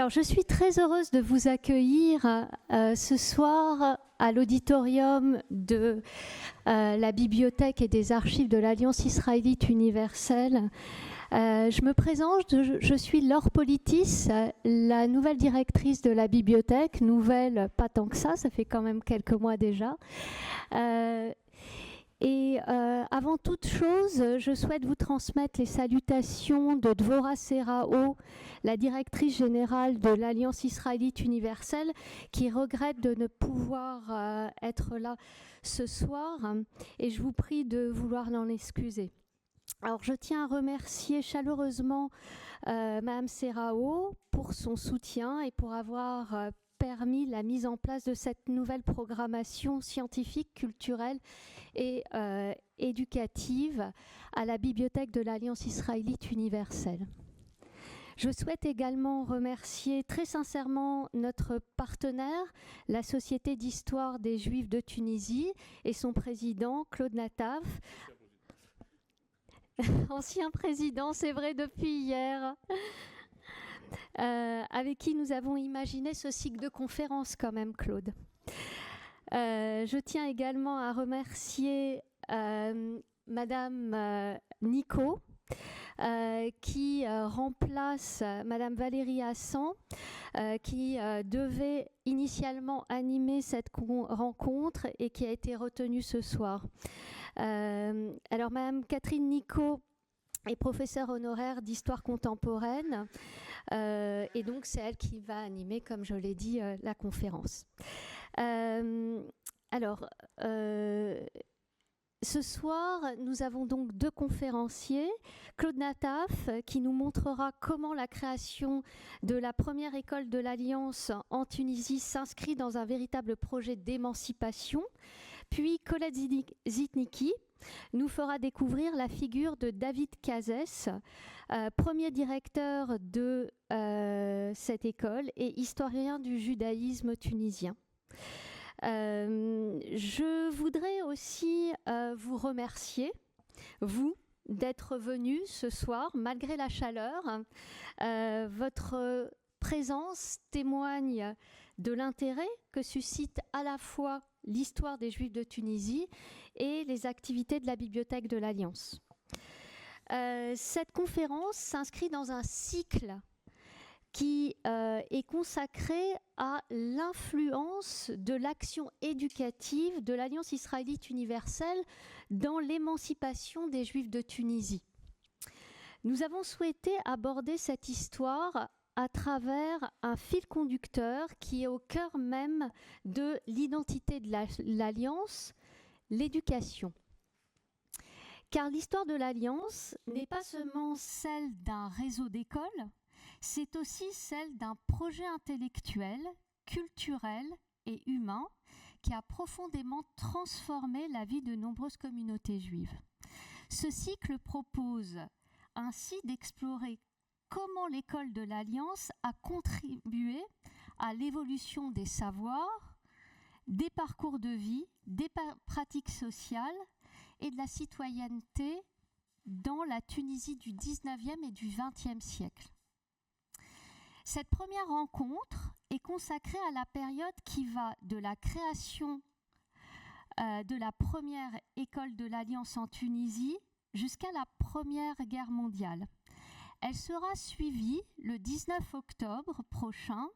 Alors, je suis très heureuse de vous accueillir ce soir à l'auditorium de la Bibliothèque et des Archives de l'Alliance israélite universelle. Je me présente, je suis Laure Politis, la nouvelle directrice de la bibliothèque. Nouvelle, pas tant que ça fait quand même quelques mois déjà. Avant toute chose, je souhaite vous transmettre les salutations de Dvorah Serao, la directrice générale de l'Alliance israélite universelle, qui regrette de ne pouvoir être là ce soir. Et je vous prie de vouloir l'en excuser. Alors, je tiens à remercier chaleureusement Madame Serao pour son soutien et pour avoir permis la mise en place de cette nouvelle programmation scientifique, culturelle et éducative à la Bibliothèque de l'Alliance israélite universelle. Je souhaite également remercier très sincèrement notre partenaire, la Société d'histoire des Juifs de Tunisie et son président, Claude Nataf. Ancien président, c'est vrai, depuis hier. Avec qui nous avons imaginé ce cycle de conférences quand même, Claude. Je tiens également à remercier Madame Nico, qui remplace Madame Valérie Hassan, qui devait initialement animer cette rencontre et qui a été retenue ce soir. Alors Madame Catherine Nico est professeure honoraire d'histoire contemporaine et donc c'est elle qui va animer, comme je l'ai dit, la conférence. Ce soir, nous avons donc deux conférenciers. Claude Nataf, qui nous montrera comment la création de la première école de l'Alliance en Tunisie s'inscrit dans un véritable projet d'émancipation. Puis Colette Zitnicki nous fera découvrir la figure de David Kazès, premier directeur de cette école et historien du judaïsme tunisien. Je voudrais aussi vous remercier, vous, d'être venus ce soir, malgré la chaleur. Votre présence témoigne de l'intérêt que suscite à la fois l'histoire des Juifs de Tunisie et les activités de la Bibliothèque de l'Alliance. Cette conférence s'inscrit dans un cycle qui est consacré à l'influence de l'action éducative de l'Alliance israélite universelle dans l'émancipation des Juifs de Tunisie. Nous avons souhaité aborder cette histoire à travers un fil conducteur qui est au cœur même de l'identité de l'Alliance, l'éducation. Car l'histoire de l'Alliance n'est pas seulement celle d'un réseau d'écoles, c'est aussi celle d'un projet intellectuel, culturel et humain qui a profondément transformé la vie de nombreuses communautés juives. Ce cycle propose ainsi d'explorer comment l'école de l'Alliance a contribué à l'évolution des savoirs, des parcours de vie, des pratiques sociales et de la citoyenneté dans la Tunisie du 19e et du 20e siècle. Cette première rencontre est consacrée à la période qui va de la création de la première école de l'Alliance en Tunisie jusqu'à la Première Guerre mondiale. Elle sera suivie le 19 octobre prochain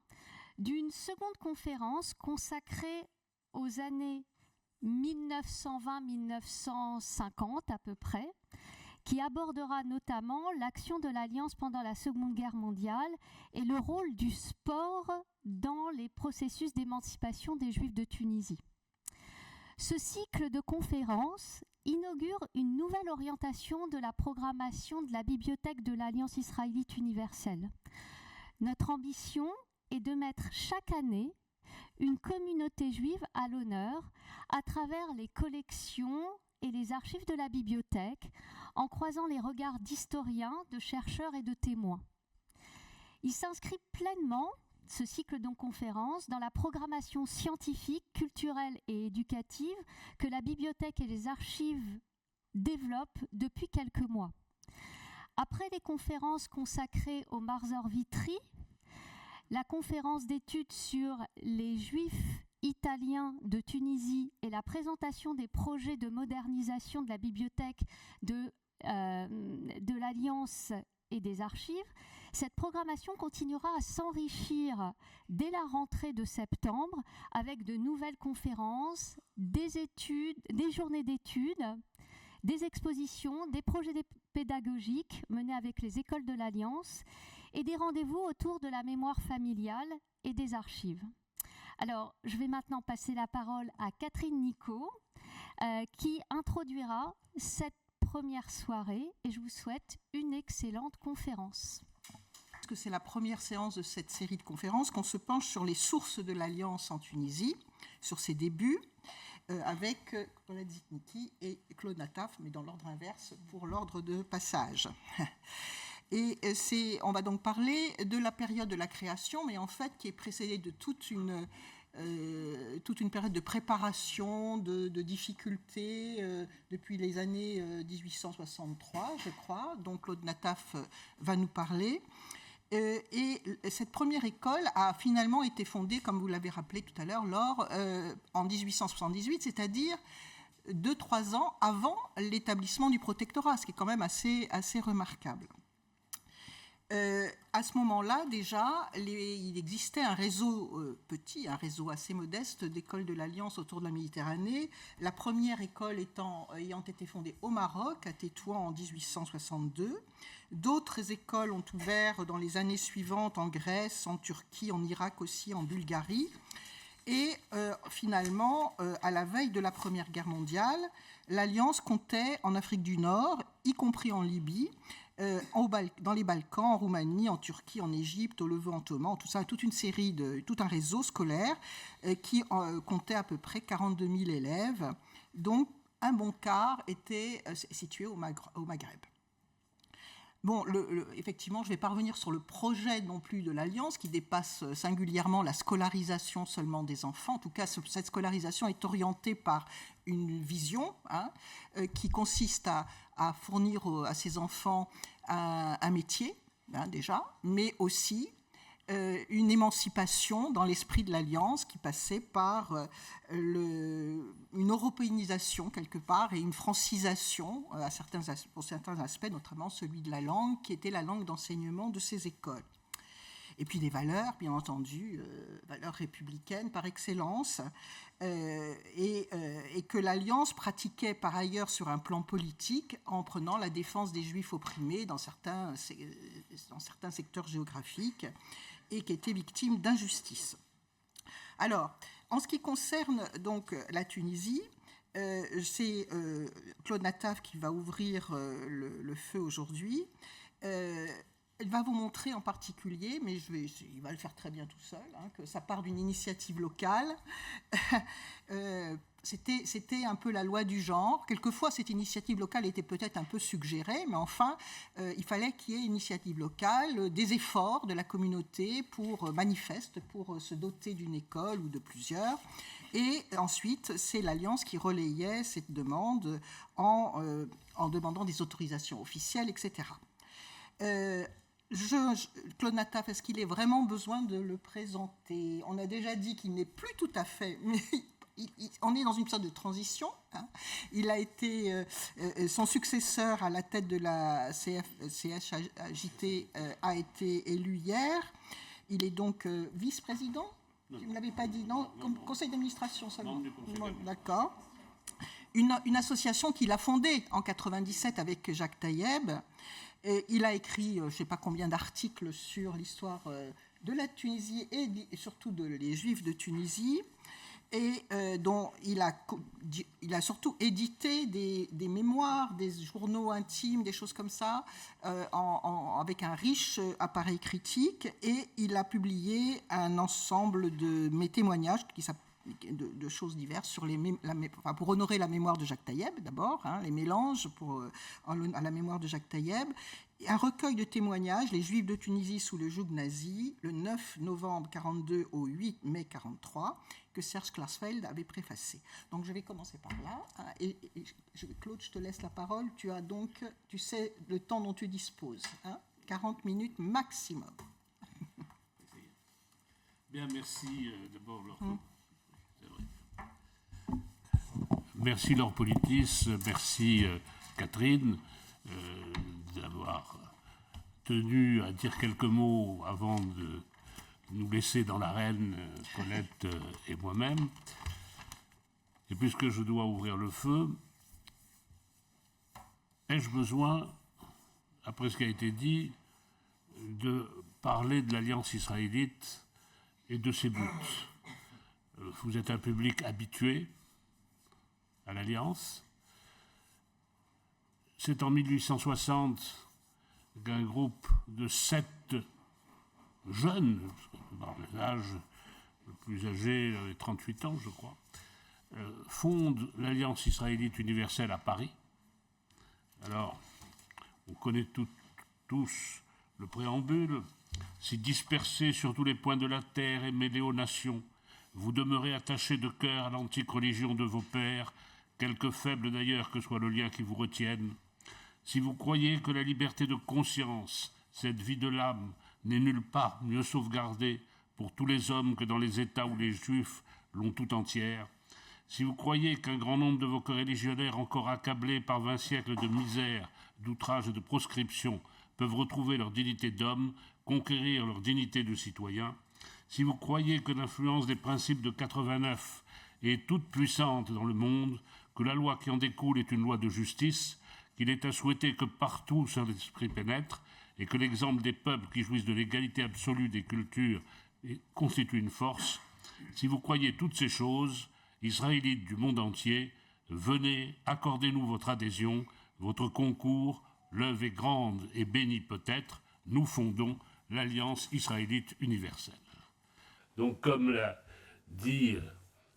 d'une seconde conférence consacrée aux années 1920-1950 à peu près, qui abordera notamment l'action de l'Alliance pendant la Seconde Guerre mondiale et le rôle du sport dans les processus d'émancipation des Juifs de Tunisie. Ce cycle de conférences inaugure une nouvelle orientation de la programmation de la Bibliothèque de l'Alliance israélite universelle. Notre ambition est de mettre chaque année une communauté juive à l'honneur à travers les collections et les archives de la bibliothèque, en croisant les regards d'historiens, de chercheurs et de témoins. Il s'inscrit pleinement, ce cycle de conférences, dans la programmation scientifique, culturelle et éducative que la bibliothèque et les archives développent depuis quelques mois. Après les conférences consacrées au Marzor Vitry, la conférence d'études sur les Juifs italiens de Tunisie et la présentation des projets de modernisation de la bibliothèque de l'Alliance et des archives. Cette programmation continuera à s'enrichir dès la rentrée de septembre avec de nouvelles conférences, des études, des journées d'études, des expositions, des projets pédagogiques menés avec les écoles de l'Alliance et des rendez-vous autour de la mémoire familiale et des archives. Alors, je vais maintenant passer la parole à Catherine Nicot, qui introduira cette première soirée, et je vous souhaite une excellente conférence. Parce que c'est la première séance de cette série de conférences qu'on se penche sur les sources de l'Alliance en Tunisie, sur ses débuts, avec Colette Zitniki et Claude Nataf, mais dans l'ordre inverse pour l'ordre de passage. Et on va donc parler de la période de la création, mais en fait qui est précédée de toute une période de préparation, de difficultés depuis les années 1863, je crois, dont Claude Nataf va nous parler. Et cette première école a finalement été fondée, comme vous l'avez rappelé tout à l'heure, en 1878, c'est-à-dire 2-3 ans avant l'établissement du protectorat, ce qui est quand même assez remarquable. À ce moment-là, déjà, il existait un réseau un réseau assez modeste d'écoles de l'Alliance autour de la Méditerranée. La première école ayant été fondée au Maroc, à Tétouan, en 1862. D'autres écoles ont ouvert dans les années suivantes en Grèce, en Turquie, en Irak aussi, en Bulgarie. Et finalement, à la veille de la Première Guerre mondiale, l'Alliance comptait en Afrique du Nord, y compris en Libye, dans les Balkans, en Roumanie, en Turquie, en Égypte, au Levant ottoman, tout ça, tout un réseau scolaire qui comptait à peu près 42 000 élèves, dont un bon quart était situé au Maghreb. Bon, effectivement, je ne vais pas revenir sur le projet non plus de l'Alliance, qui dépasse singulièrement la scolarisation seulement des enfants. En tout cas, cette scolarisation est orientée par une vision qui consiste à fournir à ces enfants un métier, déjà, mais aussi une émancipation dans l'esprit de l'Alliance qui passait par une européanisation quelque part et une francisation pour certains aspects, notamment celui de la langue, qui était la langue d'enseignement de ces écoles. Et puis des valeurs, bien entendu, valeurs républicaines par excellence, et que l'Alliance pratiquait par ailleurs sur un plan politique en prenant la défense des Juifs opprimés dans certains secteurs géographiques et qui étaient victimes d'injustice. Alors, en ce qui concerne donc la Tunisie, c'est Claude Nataf qui va ouvrir le feu aujourd'hui. Elle va vous montrer en particulier, mais il va le faire très bien tout seul, que ça part d'une initiative locale. C'était un peu la loi du genre. Quelquefois, cette initiative locale était peut-être un peu suggérée, mais enfin, il fallait qu'il y ait une initiative locale, des efforts de la communauté manifestes pour se doter d'une école ou de plusieurs. Et ensuite, c'est l'Alliance qui relayait cette demande en demandant des autorisations officielles, etc. Claude Nataf, est-ce qu'il est vraiment besoin de le présenter? On a déjà dit qu'il n'est plus tout à fait... Mais on est dans une sorte de transition. Il a été son successeur à la tête de la CHJT a été élu hier. Il est donc vice-président. Vous ne l'avez pas dit, non, conseil d'administration seulement. D'accord. Une association qu'il a fondée en 1997 avec Jacques Taïeb. Et il a écrit je ne sais pas combien d'articles sur l'histoire de la Tunisie et surtout les Juifs de Tunisie. Et dont il a surtout édité des mémoires, des journaux intimes, des choses comme ça, avec un riche appareil critique. Et il a publié un ensemble de mes témoignages de choses diverses pour honorer la mémoire de Jacques Taïeb, d'abord, les mélanges à la mémoire de Jacques Taïeb. Un recueil de témoignages, les Juifs de Tunisie sous le joug nazi, le 9 novembre 1942 au 8 mai 1943, que Serge Klarsfeld avait préfacé. Donc je vais commencer par là. Claude, je te laisse la parole. Tu sais le temps dont tu disposes. 40 minutes maximum. Bien, merci d'abord Laure. Merci Laure Politis, merci Catherine d'avoir tenu à dire quelques mots avant de nous laisser dans l'arène, Colette et moi-même. Et puisque je dois ouvrir le feu, ai-je besoin, après ce qui a été dit, de parler de l'alliance israélite et de ses buts? Vous êtes un public habitué à l'alliance. C'est en 1860 qu'un groupe de 7 jeunes, par l'âge le plus âgé, 38 ans je crois, fonde l'Alliance israélite universelle à Paris. Alors, on connaît tous le préambule. Si dispersés sur tous les points de la terre et mêlés aux nations, vous demeurez attachés de cœur à l'antique religion de vos pères, quelque faible d'ailleurs que soit le lien qui vous retienne. Si vous croyez que la liberté de conscience, cette vie de l'âme, n'est nulle part mieux sauvegardée pour tous les hommes que dans les États où les Juifs l'ont tout entière, si vous croyez qu'un grand nombre de vos coreligionnaires encore accablés par 20 siècles de misère, d'outrage et de proscription peuvent retrouver leur dignité d'homme, conquérir leur dignité de citoyen, si vous croyez que l'influence des principes de 89 est toute puissante dans le monde, que la loi qui en découle est une loi de justice, qu'il est à souhaiter que partout son esprit pénètre, et que l'exemple des peuples qui jouissent de l'égalité absolue des cultures constitue une force, si vous croyez toutes ces choses, Israélites du monde entier, venez, accordez-nous votre adhésion, votre concours, l'œuvre est grande et bénie peut-être, nous fondons l'Alliance israélite universelle. Donc, comme l'a dit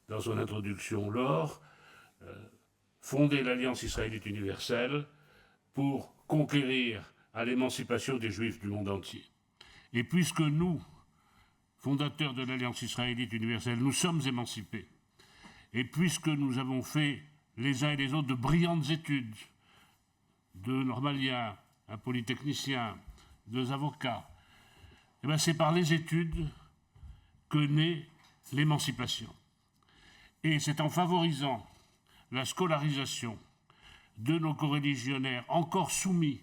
dans son introduction Laure, fonder l'Alliance israélite universelle pour conquérir à l'émancipation des Juifs du monde entier. Et puisque nous, fondateurs de l'Alliance israélite universelle, nous sommes émancipés, et puisque nous avons fait les uns et les autres de brillantes études, deux normaliens, un polytechnicien, deux avocats, eh bien c'est par les études que naît l'émancipation. Et c'est en favorisant la scolarisation de nos coreligionnaires encore soumis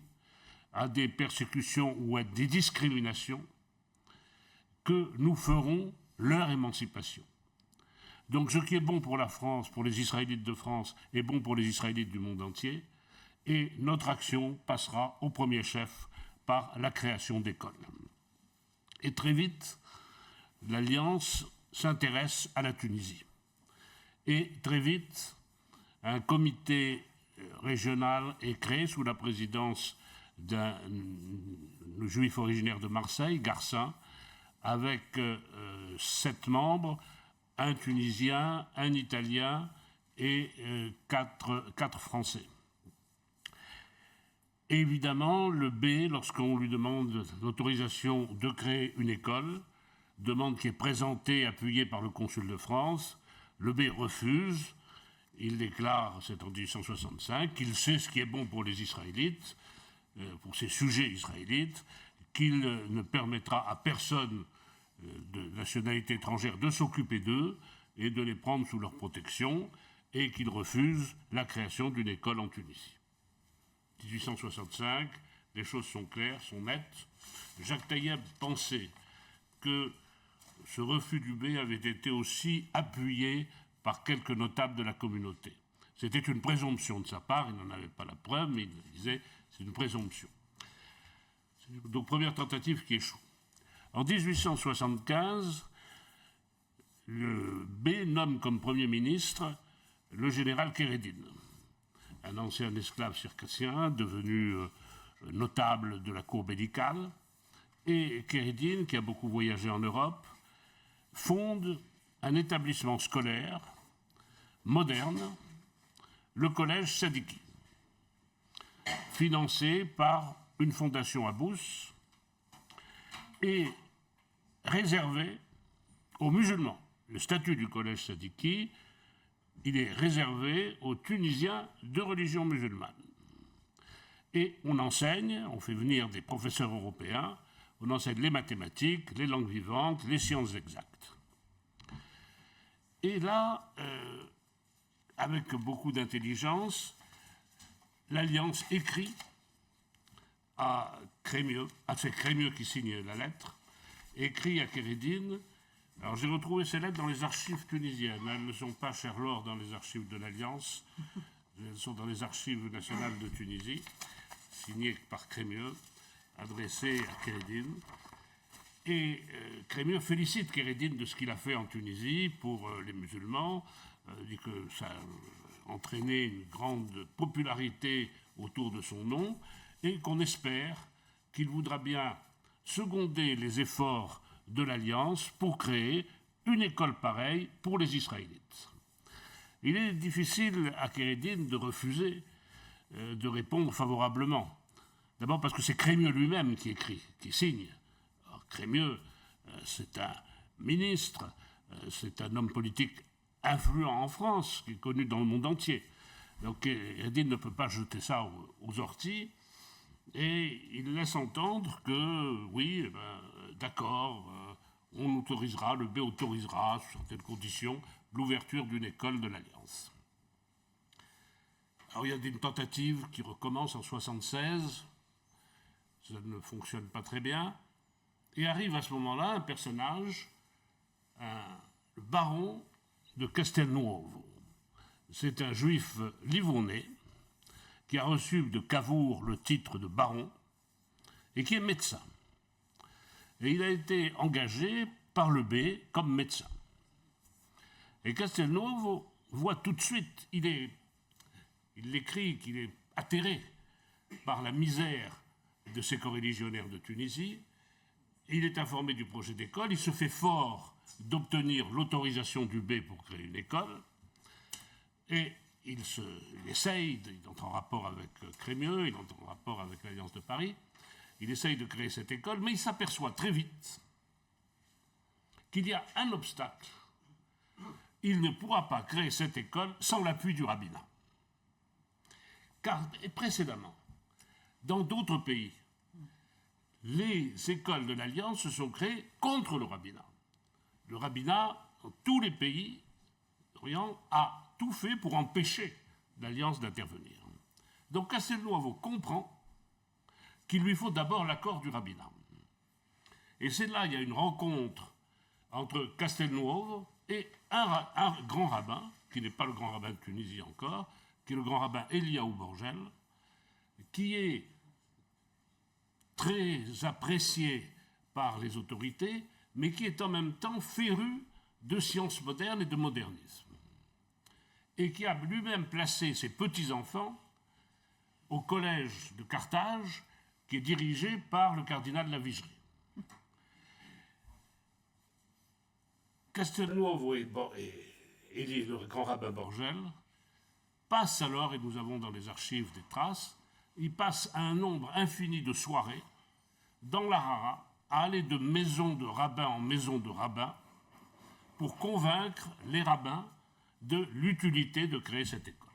à des persécutions ou à des discriminations que nous ferons leur émancipation. Donc ce qui est bon pour la France, pour les Israélites de France, est bon pour les Israélites du monde entier, et notre action passera au premier chef par la création d'écoles. Et très vite, l'Alliance s'intéresse à la Tunisie. Et très vite, un comité régional est créé sous la présidence d'un juif originaire de Marseille, Garcin, avec 7 membres, un Tunisien, un Italien et 4 Français. Et évidemment, le B, lorsqu'on lui demande l'autorisation de créer une école, demande qui est présentée, appuyée par le consul de France, le B refuse. Il déclare, c'est en 1865, qu'il sait ce qui est bon pour les Israélites, pour ces sujets israélites, qu'il ne permettra à personne de nationalité étrangère de s'occuper d'eux et de les prendre sous leur protection, et qu'il refuse la création d'une école en Tunisie. 1865, les choses sont claires, sont nettes. Jacques Taïeb pensait que ce refus du B avait été aussi appuyé par quelques notables de la communauté. C'était une présomption de sa part, il n'en avait pas la preuve, mais il disait c'est une présomption. Donc première tentative qui échoue. En 1875, le B nomme comme Premier ministre le général Kérédine, un ancien esclave circassien devenu notable de la cour médicale. Et Kérédine, qui a beaucoup voyagé en Europe, fonde un établissement scolaire moderne, le collège Sadiki, financé par une fondation à Bous et réservé aux musulmans. Le statut du collège Sadiki, il est réservé aux Tunisiens de religion musulmane. Et on enseigne, on fait venir des professeurs européens On enseigne les mathématiques, les langues vivantes, les sciences exactes. Et là, avec beaucoup d'intelligence, l'Alliance écrit à Crémieux, c'est Crémieux qui signe la lettre, écrit à Kérédine. Alors j'ai retrouvé ces lettres dans les archives tunisiennes. Elles ne sont pas, cher Laure, dans les archives de l'Alliance. Elles sont dans les archives nationales de Tunisie, signées par Crémieux, adressées à Kérédine. Et Crémieux félicite Kérédine de ce qu'il a fait en Tunisie pour les musulmans, dit que ça a entraîné une grande popularité autour de son nom, et qu'on espère qu'il voudra bien seconder les efforts de l'Alliance pour créer une école pareille pour les Israélites. Il est difficile à Kérédine de refuser de répondre favorablement. D'abord parce que c'est Crémieux lui-même qui écrit, qui signe. Alors, Crémieux, c'est un ministre, c'est un homme politique influent en France, qui est connu dans le monde entier. Donc Kérédine ne peut pas jeter ça aux orties. Et il laisse entendre que, oui, eh ben, d'accord, on autorisera, le B autorisera, sous certaines conditions, l'ouverture d'une école de l'Alliance. Alors il y a une tentative qui recommence en 1976, ça ne fonctionne pas très bien, et arrive à ce moment-là un personnage, le baron de Castelnuovo. C'est un juif livonnais, qui a reçu de Cavour le titre de baron et qui est médecin. Et il a été engagé par le B comme médecin. Et Castelnuovo voit tout de suite, il écrit qu'il est atterré par la misère de ces coreligionnaires de Tunisie. Il est informé du projet d'école, il se fait fort d'obtenir l'autorisation du B pour créer une école. Et il essaye, il entre en rapport avec Crémieux, il entre en rapport avec l'Alliance de Paris, il essaye de créer cette école, mais il s'aperçoit très vite qu'il y a un obstacle. Il ne pourra pas créer cette école sans l'appui du rabbinat. Car précédemment, dans d'autres pays, les écoles de l'Alliance se sont créées contre le rabbinat. Le rabbinat, dans tous les pays d'Orient, a tout fait pour empêcher l'Alliance d'intervenir. Donc Castelnuovo comprend qu'il lui faut d'abord l'accord du rabbinat. Et c'est là, il y a une rencontre entre Castelnuovo et un grand rabbin, qui n'est pas le grand rabbin de Tunisie encore, qui est le grand rabbin Eliaou Borgel, qui est très apprécié par les autorités, mais qui est en même temps féru de sciences modernes et de modernisme. Et qui a lui-même placé ses petits-enfants au collège de Carthage, qui est dirigé par le cardinal Lavigerie. Castelnuovo et le grand rabbin Borgel passent alors, et nous avons dans les archives des traces, ils passent un nombre infini de soirées dans la Hara, à aller de maison de rabbin en maison de rabbin, pour convaincre les rabbins de l'utilité de créer cette école.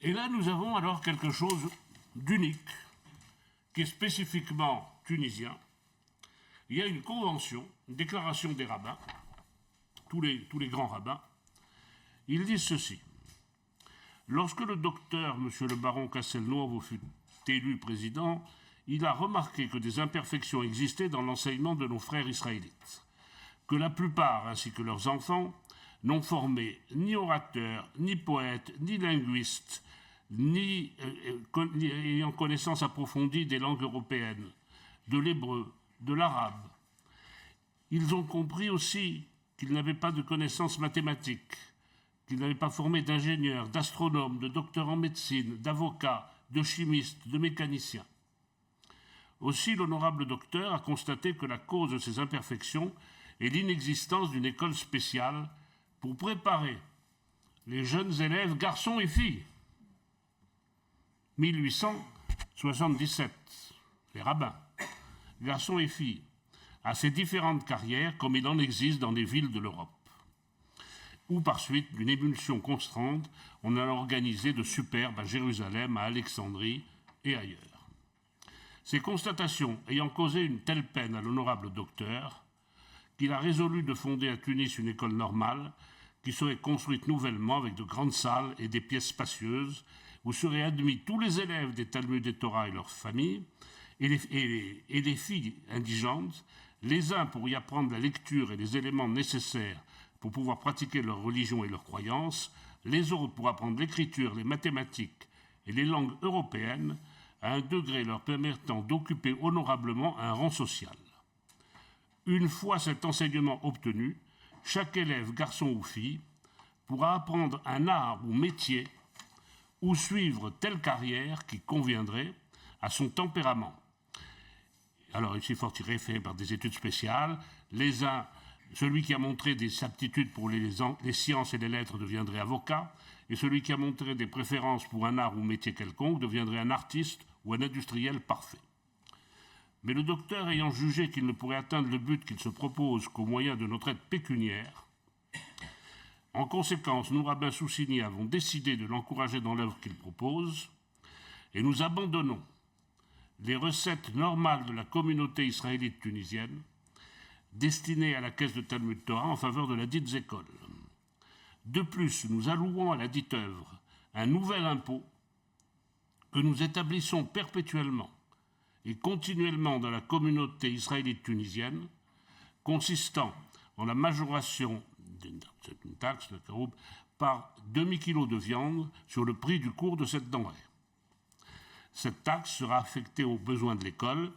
Et là, nous avons alors quelque chose d'unique, qui est spécifiquement tunisien. Il y a une convention, une déclaration des rabbins, tous les grands rabbins. Ils disent ceci. Lorsque le docteur, M. le baron Castelnuovo, fut élu président, il a remarqué que des imperfections existaient dans l'enseignement de nos frères israélites, que la plupart, ainsi que leurs enfants, n'ont formé ni orateurs, ni poètes, ni linguistes, ni ayant connaissance approfondie des langues européennes, de l'hébreu, de l'arabe. Ils ont compris aussi qu'ils n'avaient pas de connaissances mathématiques, qu'ils n'avaient pas formé d'ingénieurs, d'astronomes, de docteurs en médecine, d'avocats, de chimistes, de mécaniciens. Aussi, l'honorable docteur a constaté que la cause de ces imperfections est l'inexistence d'une école spéciale pour préparer les jeunes élèves, garçons et filles. 1877, les rabbins, garçons et filles, à ces différentes carrières comme il en existe dans des villes de l'Europe, où par suite d'une émulsion constante, on a organisé de superbes à Jérusalem, à Alexandrie et ailleurs. Ces constatations ayant causé une telle peine à l'honorable docteur, qu'il a résolu de fonder à Tunis une école normale qui serait construite nouvellement avec de grandes salles et des pièces spacieuses, où seraient admis tous les élèves des Talmuds et Torah et leurs familles, et les filles indigentes, les uns pour y apprendre la lecture et les éléments nécessaires pour pouvoir pratiquer leur religion et leurs croyances, les autres pour apprendre l'écriture, les mathématiques et les langues européennes, à un degré leur permettant d'occuper honorablement un rang social. Une fois cet enseignement obtenu, chaque élève, garçon ou fille, pourra apprendre un art ou métier ou suivre telle carrière qui conviendrait à son tempérament. Alors, ici, faut tirer fait par des études spéciales. Les uns, celui qui a montré des aptitudes pour les sciences et les lettres deviendrait avocat, et celui qui a montré des préférences pour un art ou métier quelconque deviendrait un artiste ou un industriel parfait. Mais le docteur, ayant jugé qu'il ne pourrait atteindre le but qu'il se propose qu'au moyen de notre aide pécuniaire, en conséquence, nous, rabbins Soussini, avons décidé de l'encourager dans l'œuvre qu'il propose, et nous abandonnons les recettes normales de la communauté israélite tunisienne destinées à la caisse de Talmud Torah en faveur de la dite école. De plus, nous allouons à la dite œuvre un nouvel impôt que nous établissons perpétuellement et continuellement dans la communauté israélite tunisienne, consistant en la majoration d'une taxe, le caroub, par demi-kilo de viande sur le prix du cours de cette denrée. Cette taxe sera affectée aux besoins de l'école,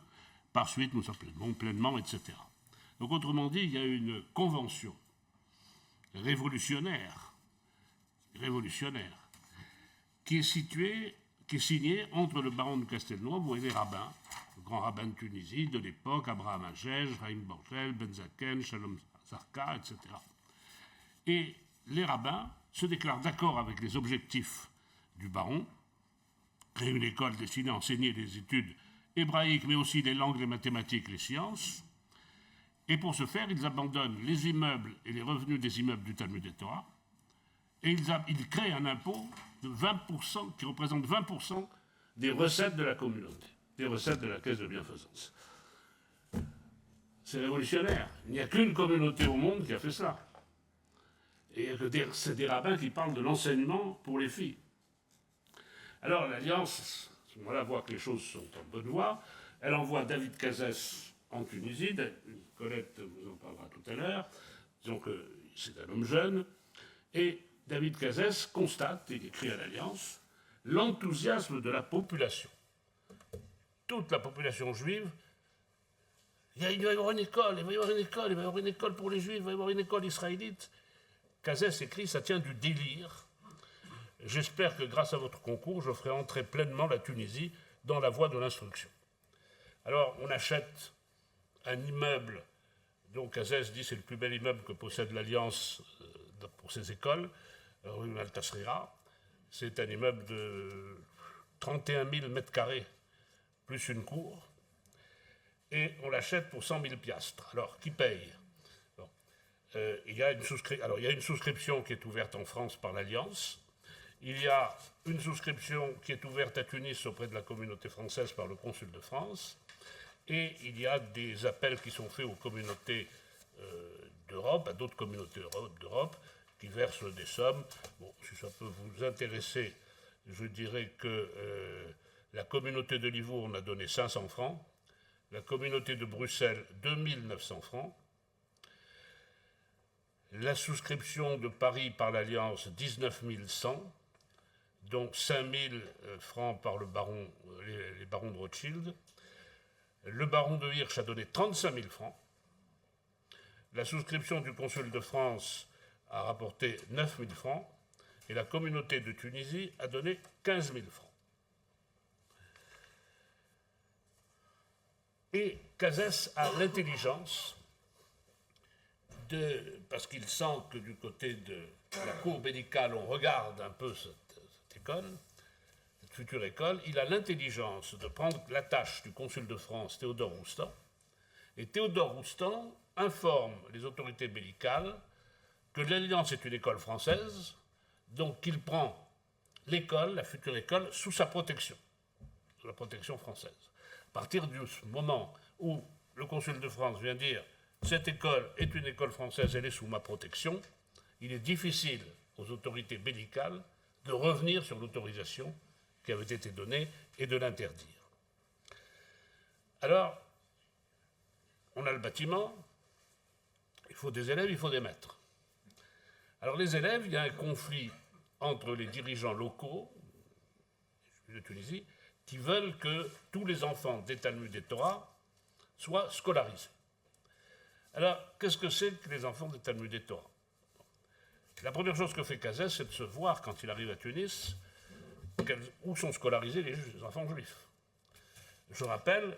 par suite nous appelons pleinement, etc. Donc autrement dit, il y a une convention révolutionnaire, qui est signée entre le baron de Castelnuovo et les rabbins, le grand rabbin de Tunisie de l'époque, Abraham Agege, Chaim Borchel, Ben Zaken, Shalom Zarka, etc. Et les rabbins se déclarent d'accord avec les objectifs du baron, créer une école destinée à enseigner les études hébraïques, mais aussi les langues, les mathématiques, les sciences. Et pour ce faire, ils abandonnent les immeubles et les revenus des immeubles du Talmud et Torah, et ils créent un impôt de 20%, qui représente 20% des recettes de la communauté, des recettes de la caisse de bienfaisance. C'est révolutionnaire. Il n'y a qu'une communauté au monde qui a fait cela. Et c'est des rabbins qui parlent de l'enseignement pour les filles. Alors l'Alliance, à ce moment-là, voit que les choses sont en bonne voie. Elle envoie David Cazès en Tunisie. Colette vous en parlera tout à l'heure. Disons que c'est un homme jeune. Et David Cazès constate, il écrit à l'Alliance, l'enthousiasme de la population. Toute la population juive. Il va y avoir une école, il va y avoir une école, il va y avoir une école pour les juifs, il va y avoir une école israélite. Cazès écrit, ça tient du délire. J'espère que grâce à votre concours, je ferai entrer pleinement la Tunisie dans la voie de l'instruction. Alors, on achète un immeuble dont Cazès dit c'est le plus bel immeuble que possède l'Alliance pour ses écoles, rue Maltasrira. C'est un immeuble de 31 000 mètres carrés, plus une cour. Et on l'achète pour 100 000 piastres. Alors, qui paye ? Il y a une souscription qui est ouverte en France par l'Alliance. Il y a une souscription qui est ouverte à Tunis auprès de la communauté française par le consul de France. Et il y a des appels qui sont faits aux communautés d'Europe, à d'autres communautés d'Europe, qui versent des sommes. Bon, si ça peut vous intéresser, je dirais que la communauté de Livourne a donné 500 francs, la communauté de Bruxelles 2900 francs, la souscription de Paris par l'Alliance 19 100, dont 5 000 francs par les barons de Rothschild. Le baron de Hirsch a donné 35 000 francs. La souscription du consul de France a rapporté 9 000 francs. Et la communauté de Tunisie a donné 15 000 francs. Et Cazès a l'intelligence parce qu'il sent que du côté de la cour médicale, on regarde un peu cette école, cette future école, il a l'intelligence de prendre la tâche du consul de France, Théodore Roustan, et Théodore Roustan informe les autorités médicales que l'Alliance est une école française, donc qu'il prend l'école, la future école, sous sa protection française. À partir du moment où le consul de France vient dire « cette école est une école française, elle est sous ma protection », il est difficile aux autorités médicales de revenir sur l'autorisation qui avait été donnée et de l'interdire. Alors, on a le bâtiment, il faut des élèves, il faut des maîtres. Alors les élèves, il y a un conflit entre les dirigeants locaux de Tunisie qui veulent que tous les enfants des Talmud et Torah soient scolarisés. Alors, qu'est-ce que c'est que les enfants des Talmud et Torah? La première chose que fait Cazès, c'est de se voir, quand il arrive à Tunis, où sont scolarisés les enfants juifs. Je rappelle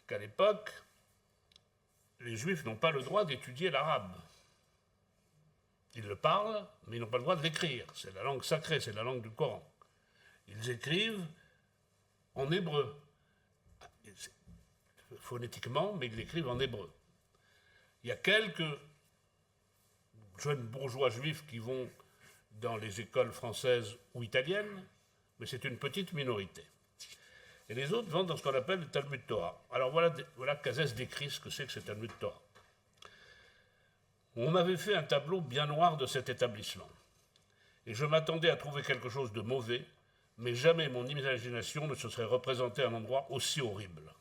qu'à l'époque, les juifs n'ont pas le droit d'étudier l'arabe. Ils le parlent, mais ils n'ont pas le droit de l'écrire. C'est la langue sacrée, c'est la langue du Coran. Ils écrivent en hébreu, phonétiquement, mais ils l'écrivent en hébreu. Il y a quelques jeunes bourgeois juifs qui vont dans les écoles françaises ou italiennes, mais c'est une petite minorité. Et les autres vont dans ce qu'on appelle le Talmud Torah. Alors voilà Cazès décrit ce que c'est que ce Talmud Torah. On m'avait fait un tableau bien noir de cet établissement. Et je m'attendais à trouver quelque chose de mauvais, mais jamais mon imagination ne se serait représentée un endroit aussi horrible.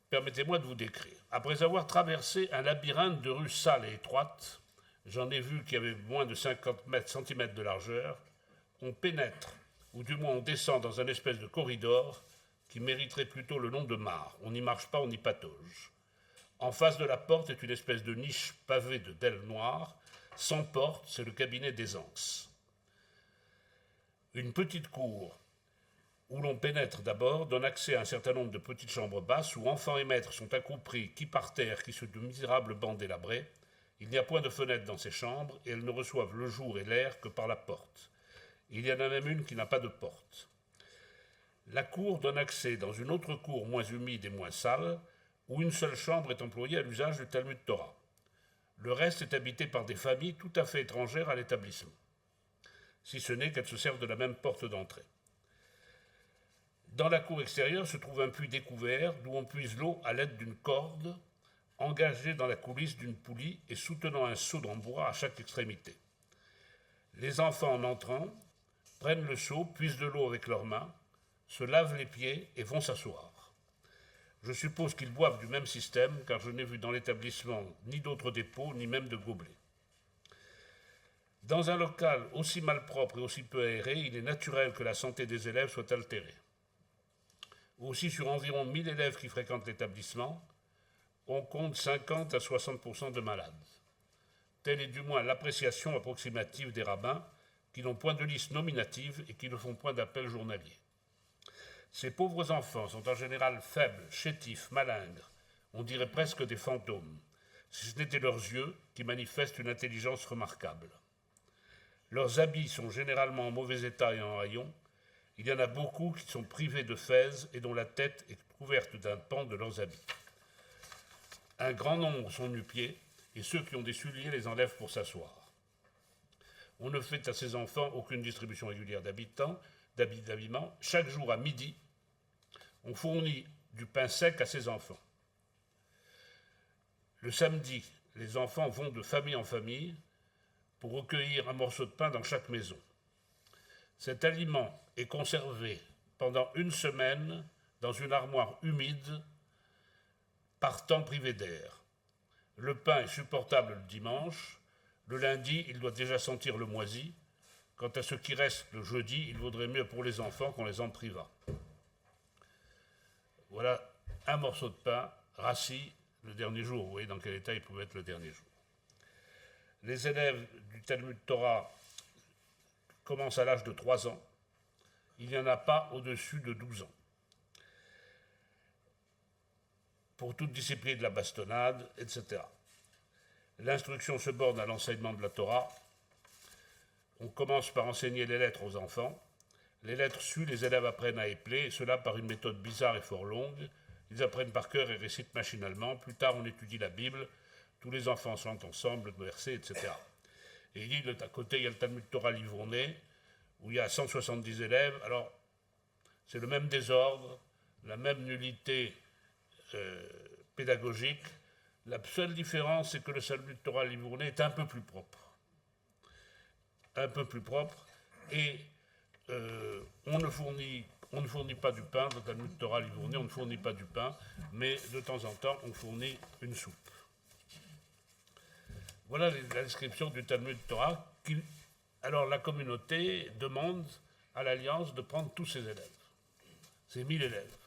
Permettez-moi de vous décrire. Après avoir traversé un labyrinthe de rues sales et étroites, j'en ai vu qui avait moins de 50 cm de largeur, on pénètre, ou du moins on descend dans un espèce de corridor qui mériterait plutôt le nom de mare. On n'y marche pas, on y patauge. En face de la porte est une espèce de niche pavée de dalles noires. Sans porte, c'est le cabinet d'aisance. Une petite cour où l'on pénètre d'abord donne accès à un certain nombre de petites chambres basses où enfants et maîtres sont accroupis, qui par terre, qui sur de misérables bancs délabrés. Il n'y a point de fenêtre dans ces chambres et elles ne reçoivent le jour et l'air que par la porte. Il y en a même une qui n'a pas de porte. La cour donne accès dans une autre cour moins humide et moins sale, où une seule chambre est employée à l'usage du Talmud Torah. Le reste est habité par des familles tout à fait étrangères à l'établissement, si ce n'est qu'elles se servent de la même porte d'entrée. Dans la cour extérieure se trouve un puits découvert d'où on puise l'eau à l'aide d'une corde engagée dans la coulisse d'une poulie et soutenant un seau en bois à chaque extrémité. Les enfants, en entrant, prennent le seau, puisent de l'eau avec leurs mains, se lavent les pieds et vont s'asseoir. Je suppose qu'ils boivent du même système, car je n'ai vu dans l'établissement ni d'autres dépôts, ni même de gobelets. Dans un local aussi malpropre et aussi peu aéré, il est naturel que la santé des élèves soit altérée. Aussi, sur environ 1000 élèves qui fréquentent l'établissement, on compte 50 à 60% de malades. Telle est du moins l'appréciation approximative des rabbins, qui n'ont point de liste nominative et qui ne font point d'appel journalier. Ces pauvres enfants sont en général faibles, chétifs, malingres, on dirait presque des fantômes, si ce n'étaient leurs yeux qui manifestent une intelligence remarquable. Leurs habits sont généralement en mauvais état et en haillons. Il y en a beaucoup qui sont privés de fez et dont la tête est couverte d'un pan de leurs habits. Un grand nombre sont nu-pieds et ceux qui ont des souliers les enlèvent pour s'asseoir. On ne fait à ces enfants aucune distribution régulière d'habillement. Chaque jour à midi, on fournit du pain sec à ces enfants. Le samedi, les enfants vont de famille en famille pour recueillir un morceau de pain dans chaque maison. Cet aliment est conservé pendant une semaine dans une armoire humide par temps privé d'air. Le pain est supportable le dimanche. Le lundi, il doit déjà sentir le moisi. Quant à ce qui reste le jeudi, il vaudrait mieux pour les enfants qu'on les en privât. Voilà un morceau de pain rassis le dernier jour. Vous voyez dans quel état il pouvait être le dernier jour. Les élèves du Talmud Torah commencent à l'âge de 3 ans. Il n'y en a pas au-dessus de 12 ans. Pour toute discipline de la bastonnade, etc. L'instruction se borne à l'enseignement de la Torah. On commence par enseigner les lettres aux enfants. Les lettres sues, les élèves apprennent à épeler, et cela par une méthode bizarre et fort longue. Ils apprennent par cœur et récitent machinalement. Plus tard, on étudie la Bible. Tous les enfants chantent ensemble, le verset, etc. Et il dit, à côté, il y a le Talmud Torah Livournais, où il y a 170 élèves. Alors, C'est le même désordre, la même nullité pédagogique. La seule différence, c'est que le Talmud Torah livournais est un peu plus propre. Un peu plus propre, et on ne fournit pas du pain dans le Talmud Torah livournais, on ne fournit pas du pain, mais de temps en temps, on fournit une soupe. Voilà la description du Talmud Torah. Alors la communauté demande à l'Alliance de prendre tous ses élèves, ses 1000 élèves,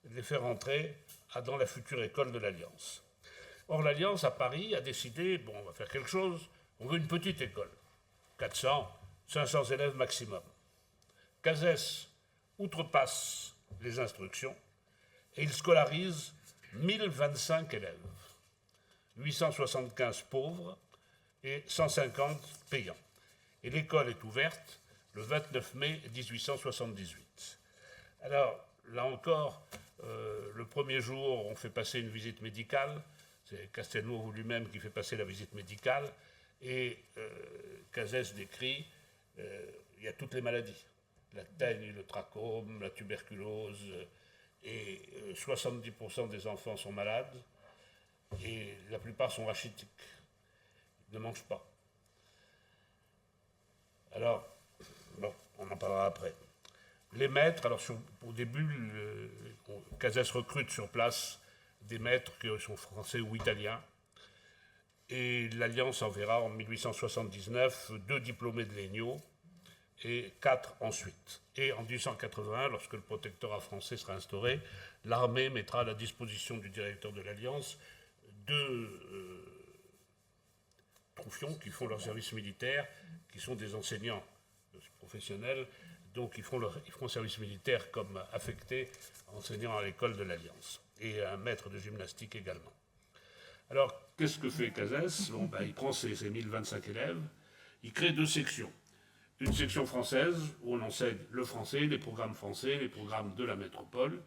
de les faire entrer dans la future école de l'Alliance. Or, l'Alliance à Paris a décidé, bon, on va faire quelque chose, on veut une petite école, 400, 500 élèves maximum. Cazès outrepasse les instructions et il scolarise 1025 élèves, 875 pauvres et 150 payants. Et l'école est ouverte le 29 mai 1878. Alors, là encore, le premier jour, on fait passer une visite médicale. C'est Castelnuovo lui-même qui fait passer la visite médicale. Et Cazès décrit, il y a toutes les maladies. La teigne, le trachome, la tuberculose. Et 70% des enfants sont malades. Et la plupart sont rachitiques. Ils ne mangent pas. Alors, bon, on en parlera après. Les maîtres, alors au début, Cazès recrute sur place des maîtres qui sont français ou italiens. Et l'Alliance enverra en 1879 2 diplômés de l'ENIO et 4 ensuite. Et en 1881, lorsque le protectorat français sera instauré, l'armée mettra à la disposition du directeur de l'Alliance 2 troufions qui font leur service militaire, qui sont des enseignants professionnels, donc ils font service militaire comme affectés, enseignant à l'école de l'Alliance, et un maître de gymnastique également. Alors, qu'est-ce que fait Cazès? Bon, il prend ses 1025 élèves, il crée 2 sections. Une section française, où on enseigne le français, les programmes de la métropole,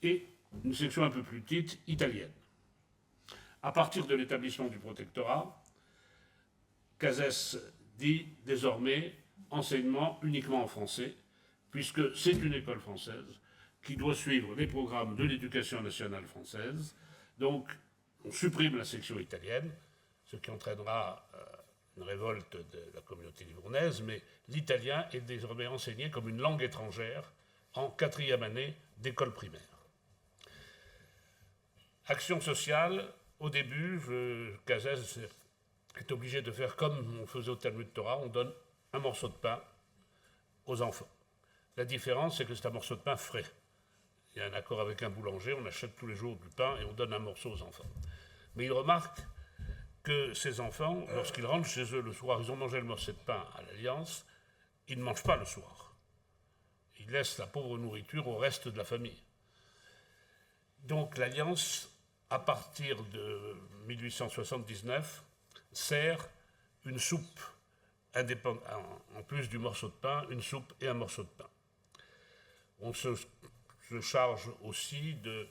et une section un peu plus petite, italienne. À partir de l'établissement du protectorat, Cazès dit désormais enseignement uniquement en français, puisque c'est une école française qui doit suivre les programmes de l'éducation nationale française. Donc, on supprime la section italienne, ce qui entraînera une révolte de la communauté livournaise, mais l'italien est désormais enseigné comme une langue étrangère en 4e année d'école primaire. Action sociale, au début, Cazès est obligé de faire comme on faisait au Talmud Torah, on donne un morceau de pain aux enfants. La différence, c'est que c'est un morceau de pain frais. Il y a un accord avec un boulanger, on achète tous les jours du pain et on donne un morceau aux enfants. Mais il remarque que ces enfants, lorsqu'ils rentrent chez eux le soir, ils ont mangé le morceau de pain à l'Alliance, ils ne mangent pas le soir. Ils laissent la pauvre nourriture au reste de la famille. Donc l'Alliance, à partir de 1879, sert une soupe, en plus du morceau de pain, une soupe et un morceau de pain. On se charge aussi de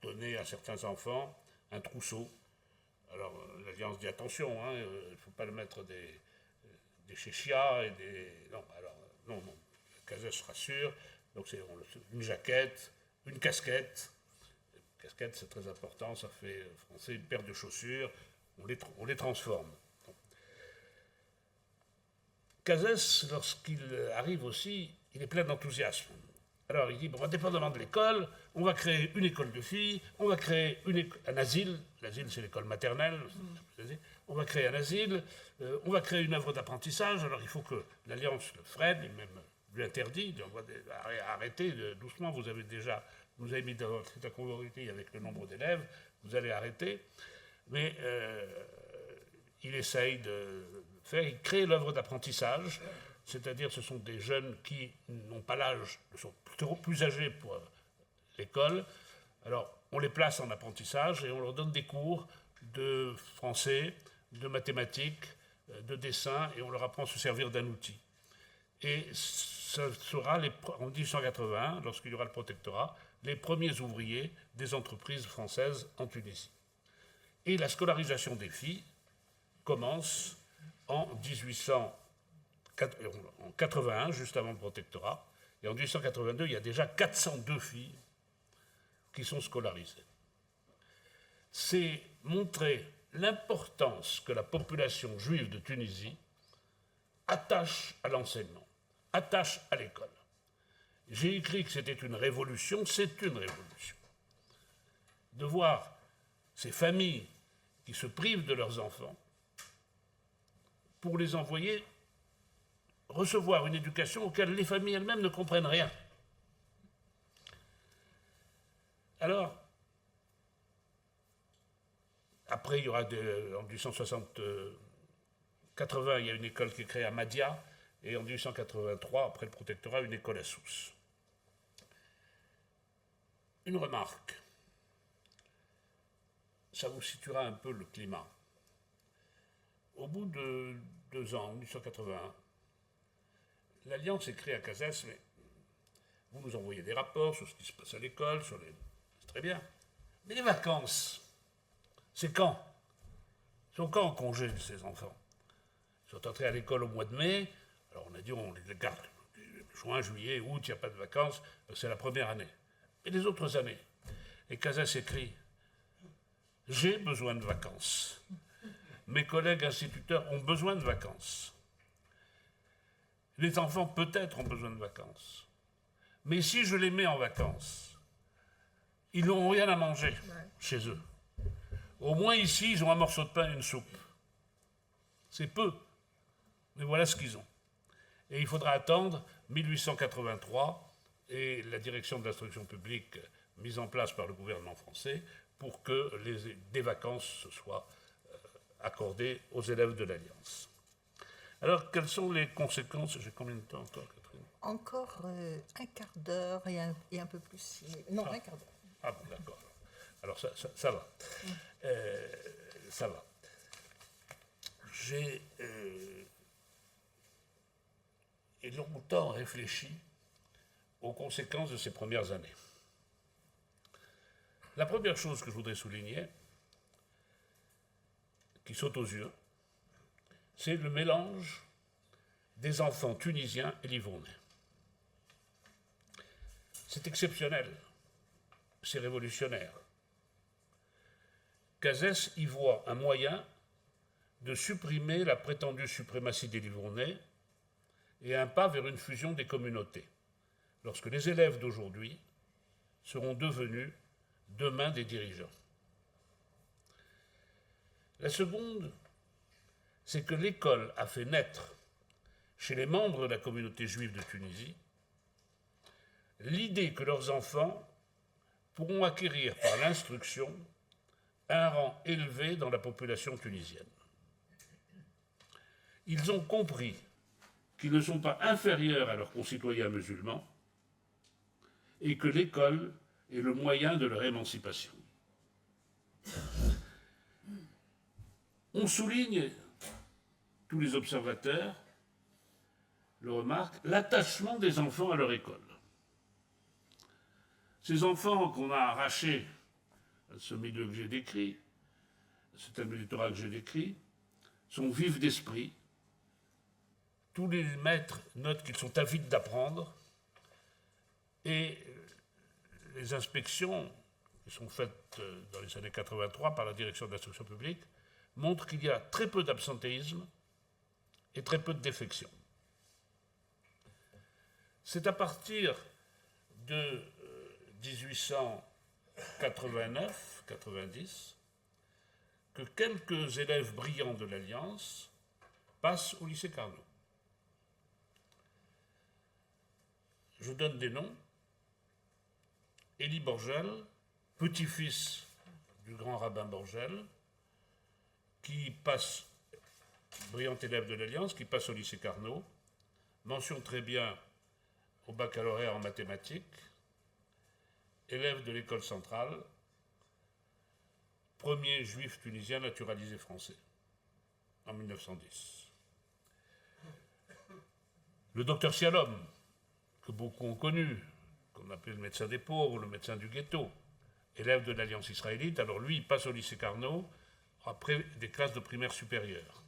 donner à certains enfants un trousseau. Alors l'Alliance dit attention, il ne faut pas le mettre des chéchias et des... Non, Cazès se rassure. Donc c'est une jaquette, une casquette. Une casquette, c'est très important, ça fait français, une paire de chaussures. On les transforme. Cazès, lorsqu'il arrive aussi, il est plein d'enthousiasme. Alors il dit, bon, indépendamment de l'école, on va créer une école de filles, on va créer un asile, l'asile c'est l'école maternelle, on va créer un asile, on va créer une œuvre d'apprentissage, alors il faut que l'Alliance le freine, et même lui interdit, arrêtez doucement, vous avez mis dans votre état conformité avec le nombre d'élèves, vous allez arrêter, mais il essaye de faire, il crée l'œuvre d'apprentissage, c'est-à-dire ce sont des jeunes qui n'ont pas l'âge, sont plutôt plus âgés pour l'école. Alors on les place en apprentissage et on leur donne des cours de français, de mathématiques, de dessin, et on leur apprend à se servir d'un outil. Et ce sera en 1881, lorsqu'il y aura le protectorat, les premiers ouvriers des entreprises françaises en Tunisie. Et la scolarisation des filles commence en 1881, juste avant le protectorat, Et en 1882, il y a déjà 402 filles qui sont scolarisées. C'est montrer l'importance que la population juive de Tunisie attache à l'enseignement, attache à l'école. J'ai écrit que c'était une révolution, c'est une révolution. De voir ces familles qui se privent de leurs enfants pour les envoyer recevoir une éducation auquel les familles elles-mêmes ne comprennent rien. Alors, après, il y aura en 1880, il y a une école qui est créée à Mahdia, et en 1883, après le protectorat, une école à Sousse. Une remarque. Ça vous situera un peu le climat. Au bout de 2 ans, en 1881, l'Alliance est créée à Casès, mais vous nous envoyez des rapports sur ce qui se passe à l'école, c'est très bien. Mais les vacances, c'est quand? Ils sont quand en congé, ces enfants? Ils sont entrés à l'école au mois de mai, alors on a dit on les garde. Juin, juillet, août, il n'y a pas de vacances, c'est la première année. Et les autres années? Et Casès écrit, j'ai besoin de vacances. Mes collègues instituteurs ont besoin de vacances. Les enfants, peut-être, ont besoin de vacances. Mais si je les mets en vacances, ils n'auront rien à manger chez eux. Au moins ici, ils ont un morceau de pain et une soupe. C'est peu, mais voilà ce qu'ils ont. Et il faudra attendre 1883 et la direction de l'instruction publique mise en place par le gouvernement français pour que des vacances se soient accordées aux élèves de l'Alliance. Alors, quelles sont les conséquences? J'ai combien de temps encore, Catherine? Encore un quart d'heure et un peu plus. Non, un quart d'heure. Ah bon, d'accord. Alors, ça va. Ça va. J'ai longtemps réfléchi aux conséquences de ces premières années. La première chose que je voudrais souligner, qui saute aux yeux, c'est le mélange des enfants tunisiens et livournais. C'est exceptionnel, c'est révolutionnaire. Casès y voit un moyen de supprimer la prétendue suprématie des Livournais et un pas vers une fusion des communautés, lorsque les élèves d'aujourd'hui seront devenus demain des dirigeants. La seconde, c'est que l'école a fait naître chez les membres de la communauté juive de Tunisie l'idée que leurs enfants pourront acquérir par l'instruction un rang élevé dans la population tunisienne. Ils ont compris qu'ils ne sont pas inférieurs à leurs concitoyens musulmans et que l'école est le moyen de leur émancipation. On souligne, tous les observateurs le remarquent, l'attachement des enfants à leur école. Ces enfants qu'on a arrachés à ce milieu que j'ai décrit, à cet électorat que j'ai décrit, sont vifs d'esprit. Tous les maîtres notent qu'ils sont avides d'apprendre et les inspections qui sont faites dans les années 83 par la direction de l'instruction publique montrent qu'il y a très peu d'absentéisme et très peu de défection. C'est à partir de 1889-90 que quelques élèves brillants de l'Alliance passent au lycée Carnot. Je donne des noms. Élie Borgel, petit-fils du grand rabbin Borgel, qui passe, brillant élève de l'Alliance, qui passe au lycée Carnot, mention très bien au baccalauréat en mathématiques, élève de l'école centrale, premier juif tunisien naturalisé français, en 1910. Le docteur Sialom, que beaucoup ont connu, qu'on appelait le médecin des pauvres, le médecin du ghetto, élève de l'Alliance israélite, alors lui, il passe au lycée Carnot après des classes de primaire supérieure.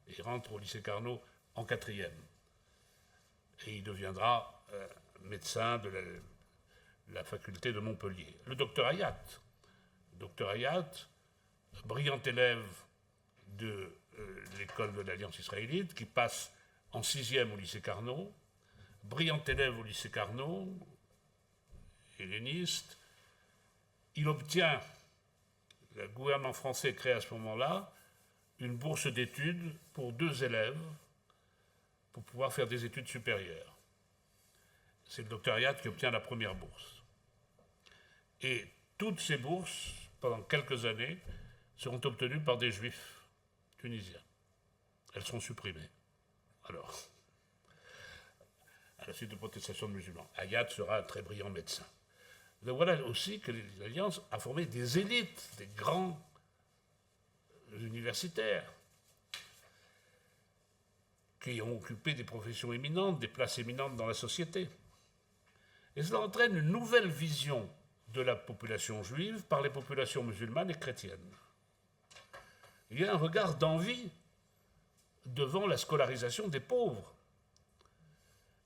Et il rentre au lycée Carnot en 4e. Et il deviendra médecin de la faculté de Montpellier. Le docteur Hayat, brillant élève de l'école de l'Alliance israélite, qui passe en 6e au lycée Carnot, brillant élève au lycée Carnot, helléniste. Il obtient, le gouvernement français crée à ce moment-là, une bourse d'études pour 2 élèves pour pouvoir faire des études supérieures. C'est le docteur Hayat qui obtient la première bourse. Et toutes ces bourses, pendant quelques années, seront obtenues par des juifs tunisiens. Elles seront supprimées. Alors, à la suite de protestations de musulmans, Hayat sera un très brillant médecin. Donc voilà aussi que l'Alliance a formé des élites, des grands universitaires, qui ont occupé des professions éminentes, des places éminentes dans la société. Et cela entraîne une nouvelle vision de la population juive par les populations musulmanes et chrétiennes. Il y a un regard d'envie devant la scolarisation des pauvres.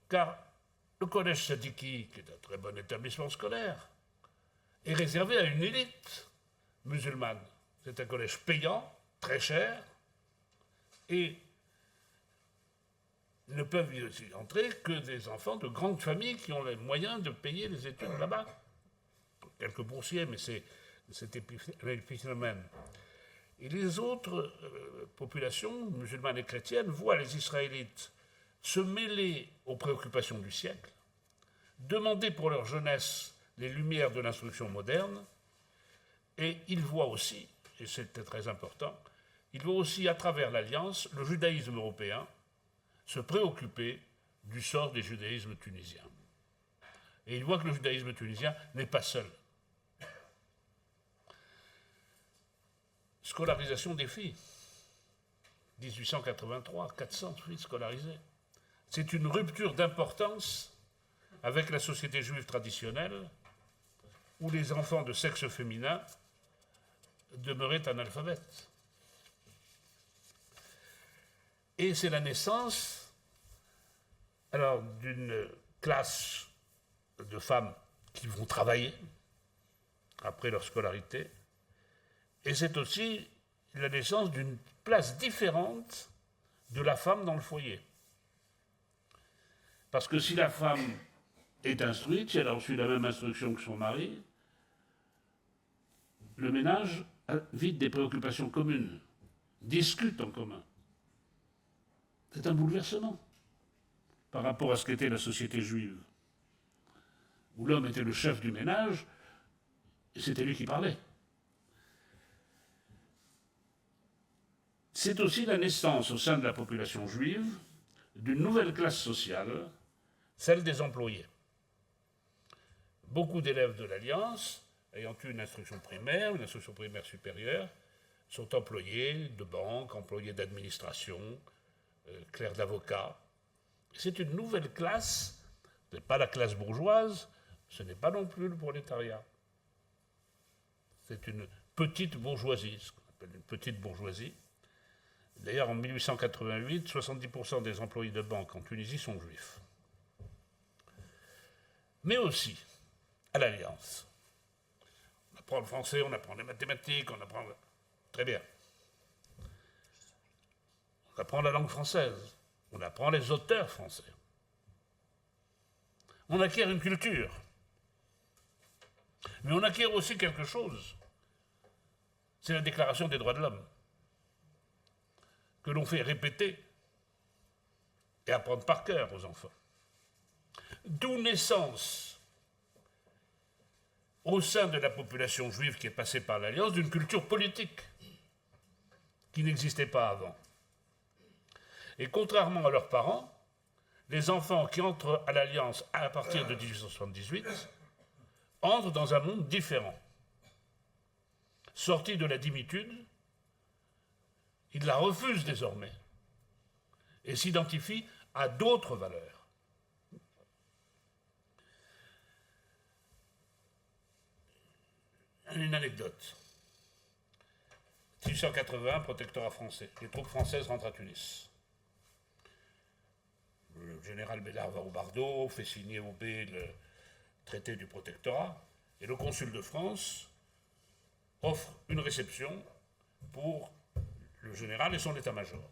Car le collège Sadiki, qui est un très bon établissement scolaire, est réservé à une élite musulmane. C'est un collège payant, très cher, et ne peuvent y entrer que des enfants de grandes familles qui ont les moyens de payer les études là-bas. Quelques boursiers, mais c'est l'épiphénomène. Et les autres populations, musulmanes et chrétiennes, voient les Israélites se mêler aux préoccupations du siècle, demander pour leur jeunesse les lumières de l'instruction moderne, et ils voient aussi, et c'était très important, ils voient aussi à travers l'Alliance le judaïsme européen se préoccuper du sort des judaïsmes tunisiens. Et ils voient que le judaïsme tunisien n'est pas seul. Scolarisation des filles. 1883, 400 filles scolarisées. C'est une rupture d'importance avec la société juive traditionnelle où les enfants de sexe féminin demeuraient analphabètes. Et c'est la naissance alors d'une classe de femmes qui vont travailler après leur scolarité. Et c'est aussi la naissance d'une place différente de la femme dans le foyer. Parce que si la femme est instruite, si elle a reçu la même instruction que son mari, le ménage a vite des préoccupations communes, discute en commun. C'est un bouleversement par rapport à ce qu'était la société juive, où l'homme était le chef du ménage et c'était lui qui parlait. C'est aussi la naissance au sein de la population juive d'une nouvelle classe sociale, celle des employés. Beaucoup d'élèves de l'Alliance, ayant eu une instruction primaire supérieure, sont employés de banque, employés d'administration, clercs d'avocats. C'est une nouvelle classe, ce n'est pas la classe bourgeoise, ce n'est pas non plus le prolétariat. C'est une petite bourgeoisie, ce qu'on appelle une petite bourgeoisie. D'ailleurs, en 1888, 70% des employés de banque en Tunisie sont juifs. Mais aussi, à l'Alliance. On apprend le français, on apprend les mathématiques, on apprend... Très bien. On apprend la langue française, on apprend les auteurs français. On acquiert une culture. Mais on acquiert aussi quelque chose. C'est la Déclaration des droits de l'homme, que l'on fait répéter et apprendre par cœur aux enfants. D'où naissance, au sein de la population juive qui est passée par l'Alliance, d'une culture politique qui n'existait pas avant. Et contrairement à leurs parents, les enfants qui entrent à l'Alliance à partir de 1878 entrent dans un monde différent. Sortis de la dimitude, ils la refusent désormais et s'identifient à d'autres valeurs. Une anecdote. 1881, protectorat français. Les troupes françaises rentrent à Tunis. Le général Bédard va au Bardo, fait signer au B le traité du protectorat, et le consul de France offre une réception pour le général et son état-major.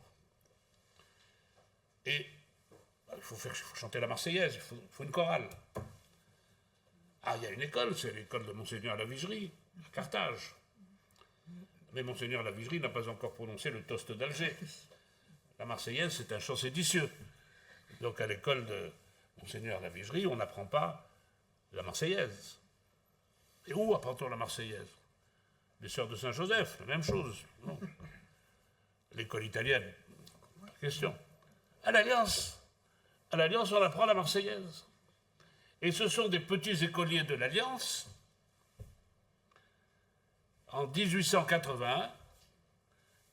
Et il faut chanter la Marseillaise, il faut une chorale. Ah, il y a une école, c'est l'école de Monseigneur Lavigerie, à Carthage. Mais Monseigneur Lavigerie n'a pas encore prononcé le toast d'Alger. La Marseillaise, c'est un chant séditieux. Donc à l'école de Monseigneur Lavigerie, on n'apprend pas la Marseillaise. Et où apprend-on la Marseillaise? Les Sœurs de Saint-Joseph, la même chose. Non. L'école italienne, question. À l'Alliance, on apprend la Marseillaise. Et ce sont des petits écoliers de l'Alliance, en 1881,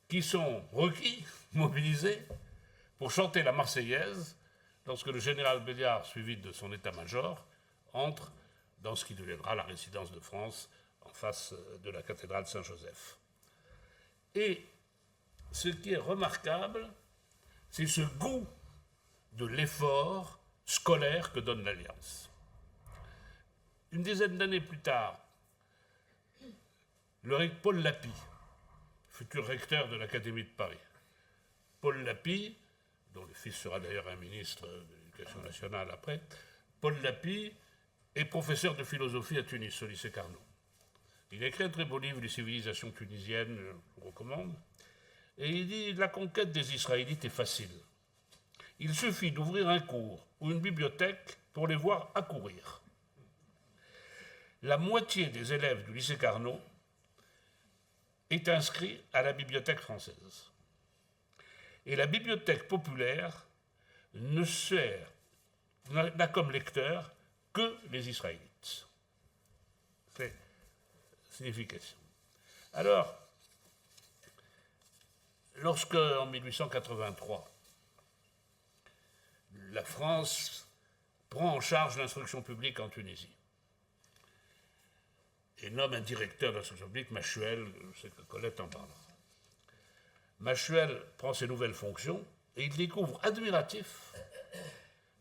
qui sont requis, mobilisés, pour chanter la Marseillaise, lorsque le général Béliard, suivi de son état-major, entre dans ce qui deviendra la résidence de France, en face de la cathédrale Saint-Joseph. Et ce qui est remarquable, c'est ce goût de l'effort scolaire que donne l'Alliance. Une dizaine d'années plus tard, Paul Lapie, futur recteur de l'Académie de Paris, Paul Lapie, dont le fils sera d'ailleurs un ministre de l'Éducation nationale après, Paul Lapie est professeur de philosophie à Tunis, au lycée Carnot. Il a écrit un très beau livre, Les civilisations tunisiennes, je vous recommande, et il dit « La conquête des Israélites est facile. Il suffit d'ouvrir un cours ou une bibliothèque pour les voir accourir. La moitié des élèves du lycée Carnot est inscrit à la bibliothèque française. Et la bibliothèque populaire n'a comme lecteur que les Israélites. » C'est signification. Alors, lorsque, en 1883, la France prend en charge l'instruction publique en Tunisie et nomme un directeur de l'instruction publique, Machuel, je sais que Colette en parlera. Machuel prend ses nouvelles fonctions et il découvre, admiratif,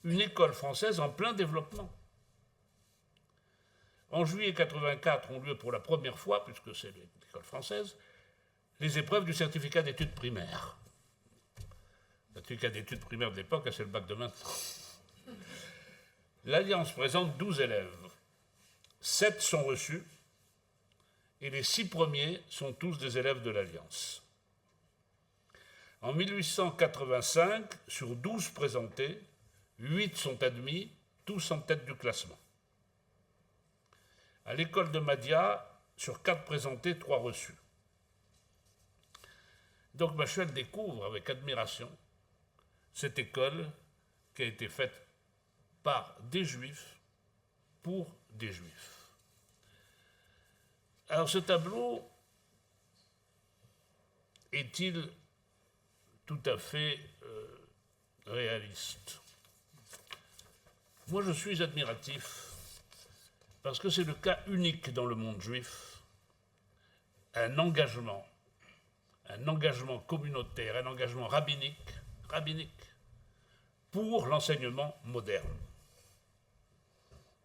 une école française en plein développement. En juillet 84 ont lieu pour la première fois, puisque c'est l'école française, les épreuves du certificat d'études primaires. Le certificat d'études primaires de l'époque, c'est le bac de maintenant. L'Alliance présente 12 élèves. 7 sont reçus et les 6 premiers sont tous des élèves de l'Alliance. En 1885, sur 12 présentés, 8 sont admis, tous en tête du classement. À l'école de Mahdia, sur 4 présentés, 3 reçus. Donc Machuel découvre avec admiration cette école qui a été faite par des Juifs pour des Juifs. Alors ce tableau est-il tout à fait réaliste? Moi je suis admiratif parce que c'est le cas unique dans le monde juif, un engagement communautaire, un engagement rabbinique pour l'enseignement moderne.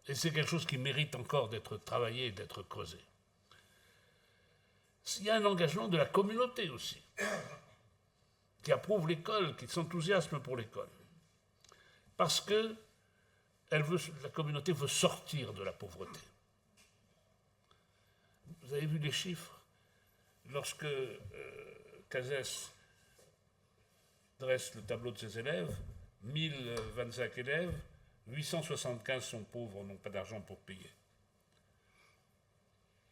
Et c'est quelque chose qui mérite encore d'être travaillé et d'être creusé. Il y a un engagement de la communauté aussi, qui approuve l'école, qui s'enthousiasme pour l'école. Parce que la communauté veut sortir de la pauvreté. Vous avez vu les chiffres? Lorsque Cazès dresse le tableau de ses élèves, 1025 élèves, 875 sont pauvres, n'ont pas d'argent pour payer.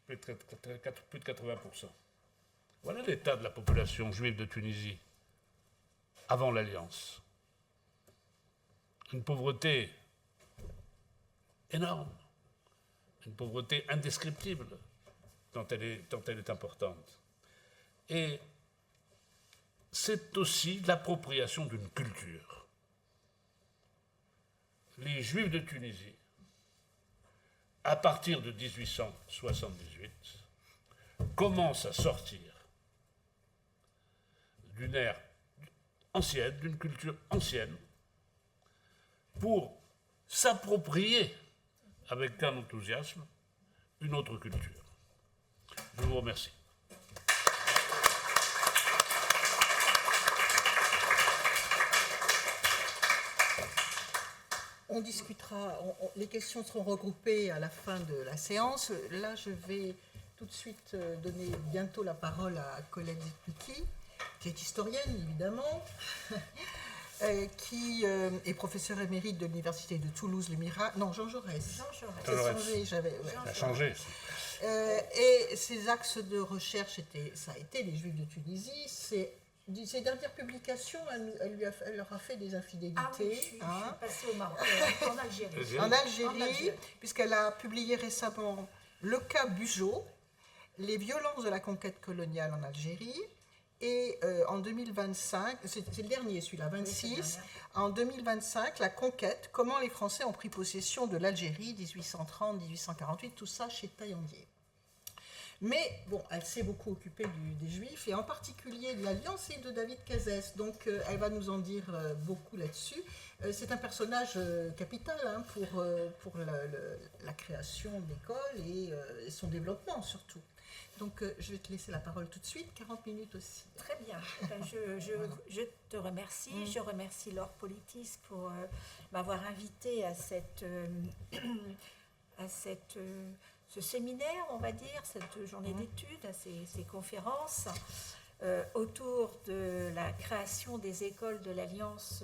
Plus de 80%. Voilà l'état de la population juive de Tunisie avant l'Alliance. Une pauvreté énorme, une pauvreté indescriptible, tant elle est importante. Et c'est aussi l'appropriation d'une culture. Les Juifs de Tunisie, à partir de 1878, commencent à sortir d'une ère ancienne, d'une culture ancienne, pour s'approprier avec un enthousiasme une autre culture. Je vous remercie. On discutera, les questions seront regroupées à la fin de la séance. Là, je vais tout de suite donner bientôt la parole à Colette Zitnicki, qui est historienne, évidemment, qui est professeure émérite de l'Université de Toulouse, le Mirail. Non, Jean Jaurès. Jean Jaurès. Ça a changé. Et ses axes de recherche, ça a été les Juifs de Tunisie. Ses dernières publications, elle leur a fait des infidélités. Ah oui, je suis passée au Maroc, en Algérie. En Algérie, puisqu'elle a publié récemment Le cas Bugeaud, les violences de la conquête coloniale en Algérie. Et en 2025, c'est le dernier celui-là, 26, en 2025, la conquête, comment les Français ont pris possession de l'Algérie, 1830-1848, tout ça chez Taillandier. Mais bon, elle s'est beaucoup occupée des Juifs, et en particulier de l'Alliance et de David Cazès. Donc elle va nous en dire beaucoup là-dessus. C'est un personnage capital pour la création de l'école et son développement surtout. Donc je vais te laisser la parole tout de suite, 40 minutes aussi. Très bien, je te remercie. Je remercie Laure Politis pour m'avoir invité à ce séminaire, on va dire, cette journée d'études, à ces conférences autour de la création des écoles de l'Alliance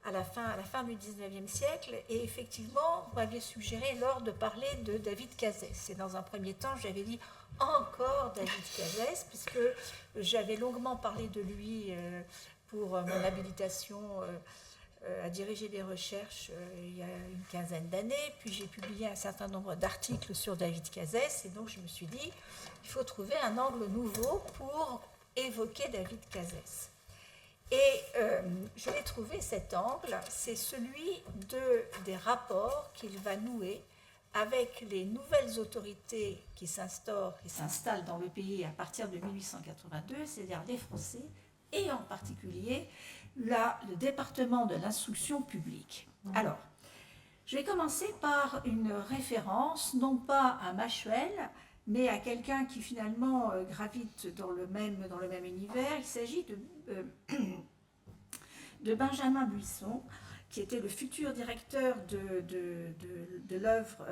à la fin du 19e siècle. Et effectivement, vous m'aviez suggéré, Laure, de parler de David Cazès. Et dans un premier temps, j'avais dit encore David Cazès, puisque j'avais longuement parlé de lui pour mon habilitation à diriger des recherches il y a une quinzaine d'années, puis j'ai publié un certain nombre d'articles sur David Cazès, et donc je me suis dit, il faut trouver un angle nouveau pour évoquer David Cazès. Et je l'ai trouvé, cet angle, c'est celui des rapports qu'il va nouer avec les nouvelles autorités qui s'installent dans le pays à partir de 1882, c'est-à-dire les Français, et en particulier le département de l'instruction publique. Alors, je vais commencer par une référence, non pas à Machuel, mais à quelqu'un qui finalement gravite dans le même univers. Il s'agit de Benjamin Buisson, qui était le futur directeur de l'œuvre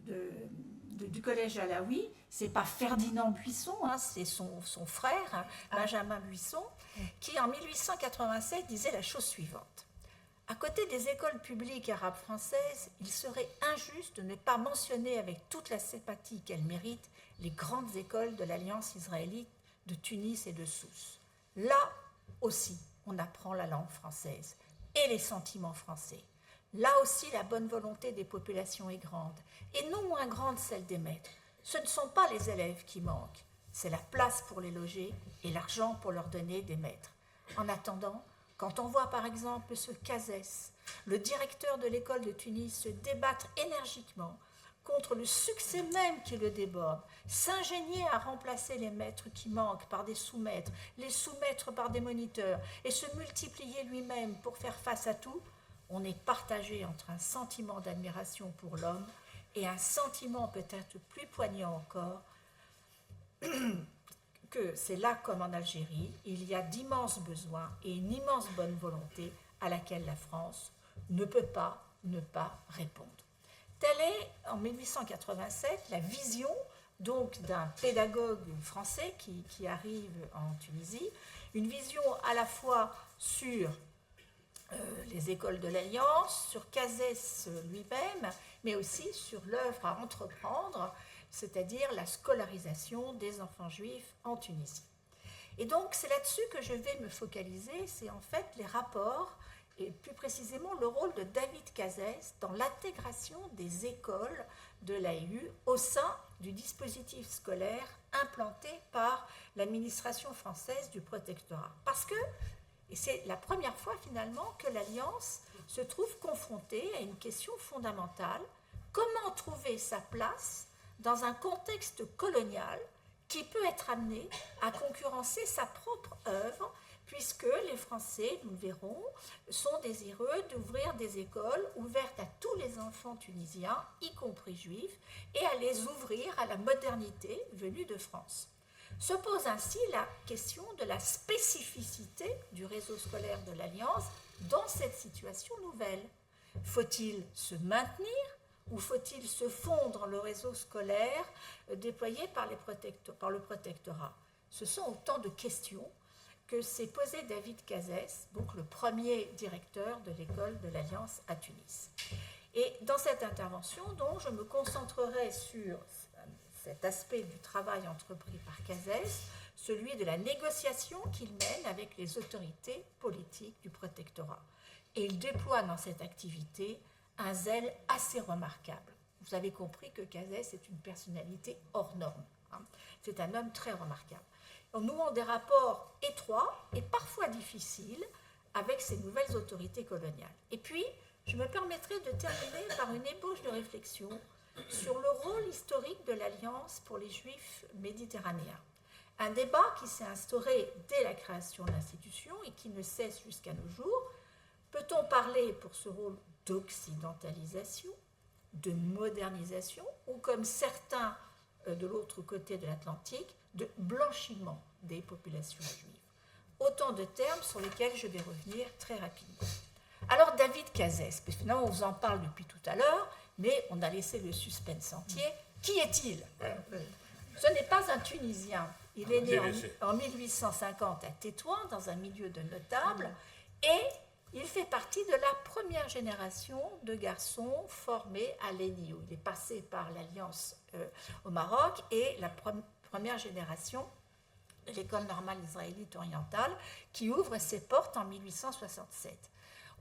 du collège Alaoui. C'est pas Ferdinand Buisson, c'est son frère, Benjamin Buisson, qui en 1887 disait la chose suivante. À côté des écoles publiques arabes françaises, il serait injuste de ne pas mentionner avec toute la sympathie qu'elles méritent les grandes écoles de l'Alliance israélite de Tunis et de Sousse. Là aussi, on apprend la langue française et les sentiments français. Là aussi, la bonne volonté des populations est grande, et non moins grande celle des maîtres. Ce ne sont pas les élèves qui manquent, c'est la place pour les loger et l'argent pour leur donner des maîtres. En attendant, quand on voit par exemple ce Cazès, le directeur de l'école de Tunis, se débattre énergiquement contre le succès même qui le déborde, s'ingénier à remplacer les maîtres qui manquent par des sous-maîtres, les sous-maîtres par des moniteurs, et se multiplier lui-même pour faire face à tout, on est partagé entre un sentiment d'admiration pour l'homme et un sentiment peut-être plus poignant encore, que c'est là comme en Algérie, il y a d'immenses besoins et une immense bonne volonté à laquelle la France ne peut pas ne pas répondre. Telle est, en 1887, la vision donc d'un pédagogue français qui arrive en Tunisie, une vision à la fois sur les écoles de l'Alliance, sur Cazès lui-même, mais aussi sur l'œuvre à entreprendre, c'est-à-dire la scolarisation des enfants juifs en Tunisie. Et donc c'est là-dessus que je vais me focaliser, c'est en fait les rapports, et plus précisément le rôle de David Cazès dans l'intégration des écoles de l'AEU au sein du dispositif scolaire implanté par l'administration française du protectorat. Parce que, et c'est la première fois finalement que l'Alliance se trouve confrontée à une question fondamentale, comment trouver sa place dans un contexte colonial qui peut être amené à concurrencer sa propre œuvre, puisque les Français, nous le verrons, sont désireux d'ouvrir des écoles ouvertes à tous les enfants tunisiens, y compris juifs, et à les ouvrir à la modernité venue de France. Se pose ainsi la question de la spécificité du réseau scolaire de l'Alliance dans cette situation nouvelle. Faut-il se maintenir ou faut-il se fondre dans le réseau scolaire déployé par le protectorat? Ce sont autant de questions que s'est posé David Cazès, donc le premier directeur de l'école de l'Alliance à Tunis. Et dans cette intervention, donc, je me concentrerai sur cet aspect du travail entrepris par Cazès, celui de la négociation qu'il mène avec les autorités politiques du protectorat. Et il déploie dans cette activité un zèle assez remarquable. Vous avez compris que Cazès est une personnalité hors norme. C'est un homme très remarquable. En nouant des rapports étroits et parfois difficiles avec ces nouvelles autorités coloniales. Et puis, je me permettrai de terminer par une ébauche de réflexion sur le rôle historique de l'Alliance pour les Juifs méditerranéens. Un débat qui s'est instauré dès la création de l'institution et qui ne cesse jusqu'à nos jours. Peut-on parler pour ce rôle d'occidentalisation, de modernisation, ou comme certains de l'autre côté de l'Atlantique, de blanchiment des populations juives? Autant de termes sur lesquels je vais revenir très rapidement. Alors David Cazès, parce que finalement on vous en parle depuis tout à l'heure, mais on a laissé le suspense entier. Qui est-il? Ce n'est pas un Tunisien. Il est né en 1850 à Tétouan, dans un milieu de notables, et il fait partie de la première génération de garçons formés à l'ENIO. Il est passé par l'Alliance au Maroc et la première génération de l'école normale israélite orientale qui ouvre ses portes en 1867.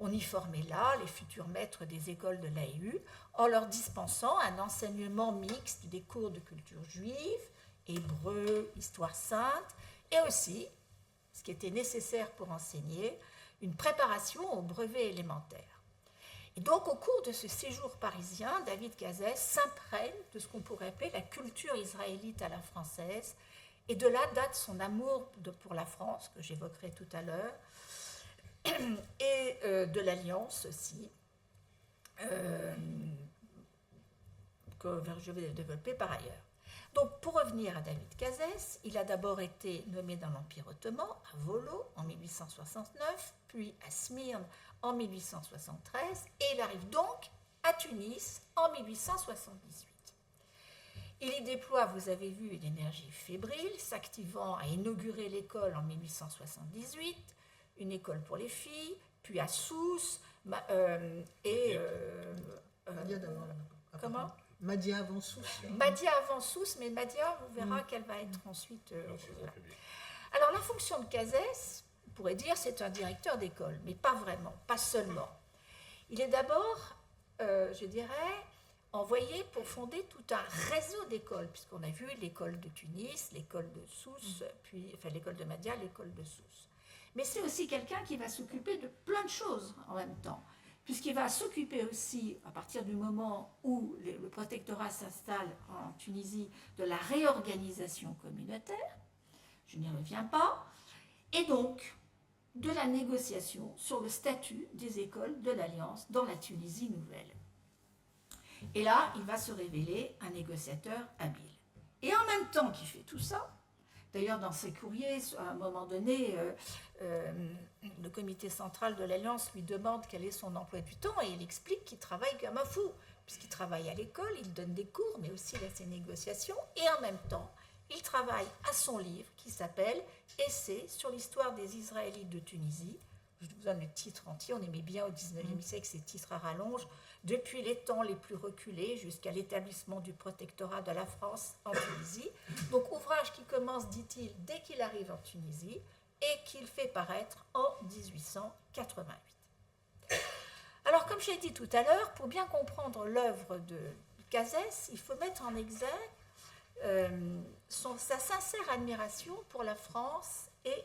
On y formait là les futurs maîtres des écoles de l'AEU en leur dispensant un enseignement mixte des cours de culture juive, hébreu, histoire sainte, et aussi, ce qui était nécessaire pour enseigner, une préparation au brevet élémentaire. Et donc, au cours de ce séjour parisien, David Cazès s'imprègne de ce qu'on pourrait appeler la culture israélite à la française, et de là date son amour pour la France, que j'évoquerai tout à l'heure, et de l'Alliance aussi, que je vais développer par ailleurs. Donc, pour revenir à David Cazès, il a d'abord été nommé dans l'Empire ottoman, à Volo en 1869, puis à Smyrne en 1873, et il arrive donc à Tunis en 1878. Il y déploie, vous avez vu, une énergie fébrile, s'activant à inaugurer l'école en 1878, une école pour les filles, puis à Sousse, comment ? Madia avant Sousse. Madia avant Sousse, mais Madia, on verra qu'elle va être ensuite... voilà. Alors, la fonction de Cazès, on pourrait dire, c'est un directeur d'école, mais pas vraiment, pas seulement. Il est d'abord, je dirais, envoyé pour fonder tout un réseau d'écoles, puisqu'on a vu l'école de Tunis, l'école de Sousse, puis, enfin l'école de Madia, l'école de Sousse. Mais c'est aussi quelqu'un qui va s'occuper de plein de choses en même temps, puisqu'il va s'occuper aussi, à partir du moment où le protectorat s'installe en Tunisie, de la réorganisation communautaire, je n'y reviens pas, et donc de la négociation sur le statut des écoles de l'Alliance dans la Tunisie nouvelle. Et là, il va se révéler un négociateur habile. Et en même temps qu'il fait tout ça, d'ailleurs dans ses courriers, à un moment donné, le comité central de l'Alliance lui demande quel est son emploi du temps et il explique qu'il travaille comme un fou, puisqu'il travaille à l'école, il donne des cours, mais aussi à ses négociations, et en même temps, il travaille à son livre qui s'appelle « Essai sur l'histoire des Israélites de Tunisie ». Je vous donne le titre entier, on aimait bien au XIXe siècle ces titres à rallonge, depuis les temps les plus reculés jusqu'à l'établissement du protectorat de la France en Tunisie. Donc ouvrage qui commence, dit-il, dès qu'il arrive en Tunisie et qu'il fait paraître en 1888. Alors comme je l'ai dit tout à l'heure, pour bien comprendre l'œuvre de Cazès, il faut mettre en exergue sa sincère admiration pour la France et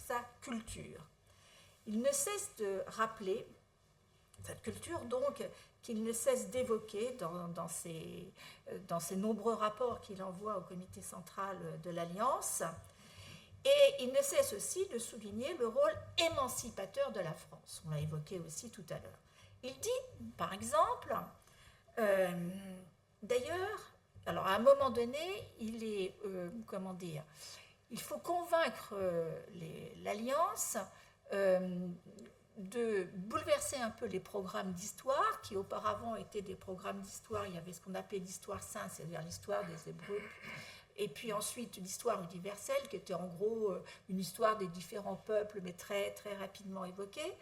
sa culture. Il ne cesse de rappeler cette culture, donc, qu'il ne cesse d'évoquer dans ses nombreux rapports qu'il envoie au comité central de l'Alliance. Et il ne cesse aussi de souligner le rôle émancipateur de la France. On l'a évoqué aussi tout à l'heure. Il dit, par exemple, d'ailleurs, alors à un moment donné, il faut convaincre l'Alliance de bouleverser un peu les programmes d'histoire, qui auparavant étaient des programmes d'histoire. Il y avait ce qu'on appelait l'histoire sainte, c'est-à-dire l'histoire des Hébreux, et puis ensuite l'histoire universelle, qui était en gros une histoire des différents peuples, mais très, très rapidement évoquée.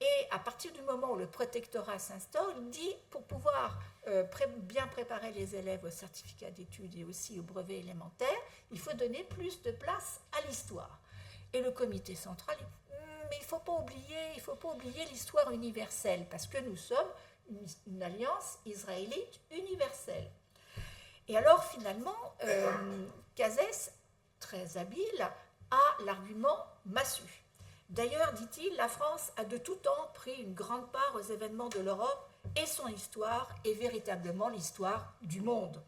Et à partir du moment où le protectorat s'instaure, il dit, pour pouvoir bien préparer les élèves au certificat d'études et aussi au brevet élémentaire, il faut donner plus de place à l'histoire. Et le comité central, mais il ne faut pas oublier l'histoire universelle, parce que nous sommes une alliance israélite universelle. Et alors finalement, Cazès, très habile, a l'argument massu. D'ailleurs, dit-il, la France a de tout temps pris une grande part aux événements de l'Europe, et son histoire est véritablement l'histoire du monde.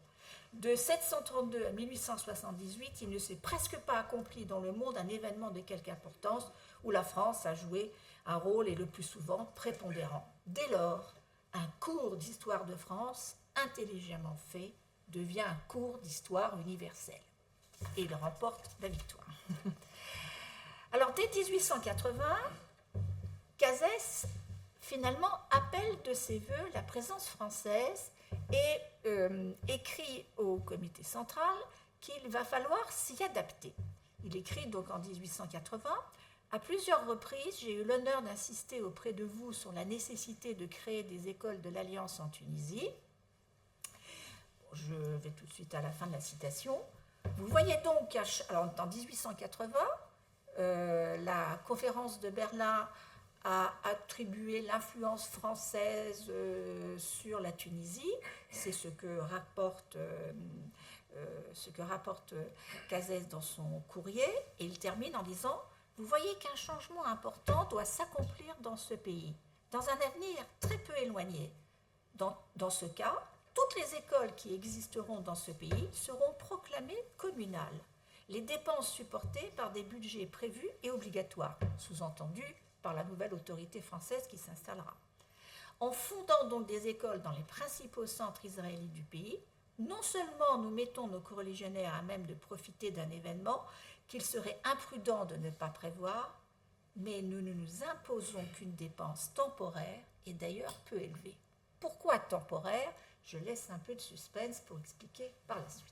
De 732 à 1878, il ne s'est presque pas accompli dans le monde un événement de quelque importance où la France a joué un rôle, et le plus souvent prépondérant. Dès lors, un cours d'histoire de France, intelligemment fait, devient un cours d'histoire universelle. Et il remporte la victoire. Alors, dès 1880, Cazès, finalement, appelle de ses voeux la présence française et écrit au comité central qu'il va falloir s'y adapter. Il écrit donc en 1880 « À plusieurs reprises, j'ai eu l'honneur d'insister auprès de vous sur la nécessité de créer des écoles de l'Alliance en Tunisie. » Je vais tout de suite à la fin de la citation. Vous voyez donc en 1880, la conférence de Berlin a attribué l'influence française sur la Tunisie. C'est ce que rapporte Cazès dans son courrier. Et il termine en disant « Vous voyez qu'un changement important doit s'accomplir dans ce pays, dans un avenir très peu éloigné. Dans ce cas, toutes les écoles qui existeront dans ce pays seront proclamées communales. Les dépenses supportées par des budgets prévus et obligatoires, sous-entendu par la nouvelle autorité française qui s'installera. En fondant donc des écoles dans les principaux centres israélites du pays, non seulement nous mettons nos coreligionnaires à même de profiter d'un événement qu'il serait imprudent de ne pas prévoir, mais nous ne nous imposons qu'une dépense temporaire et d'ailleurs peu élevée. Pourquoi temporaire ? Je laisse un peu de suspense pour expliquer par la suite.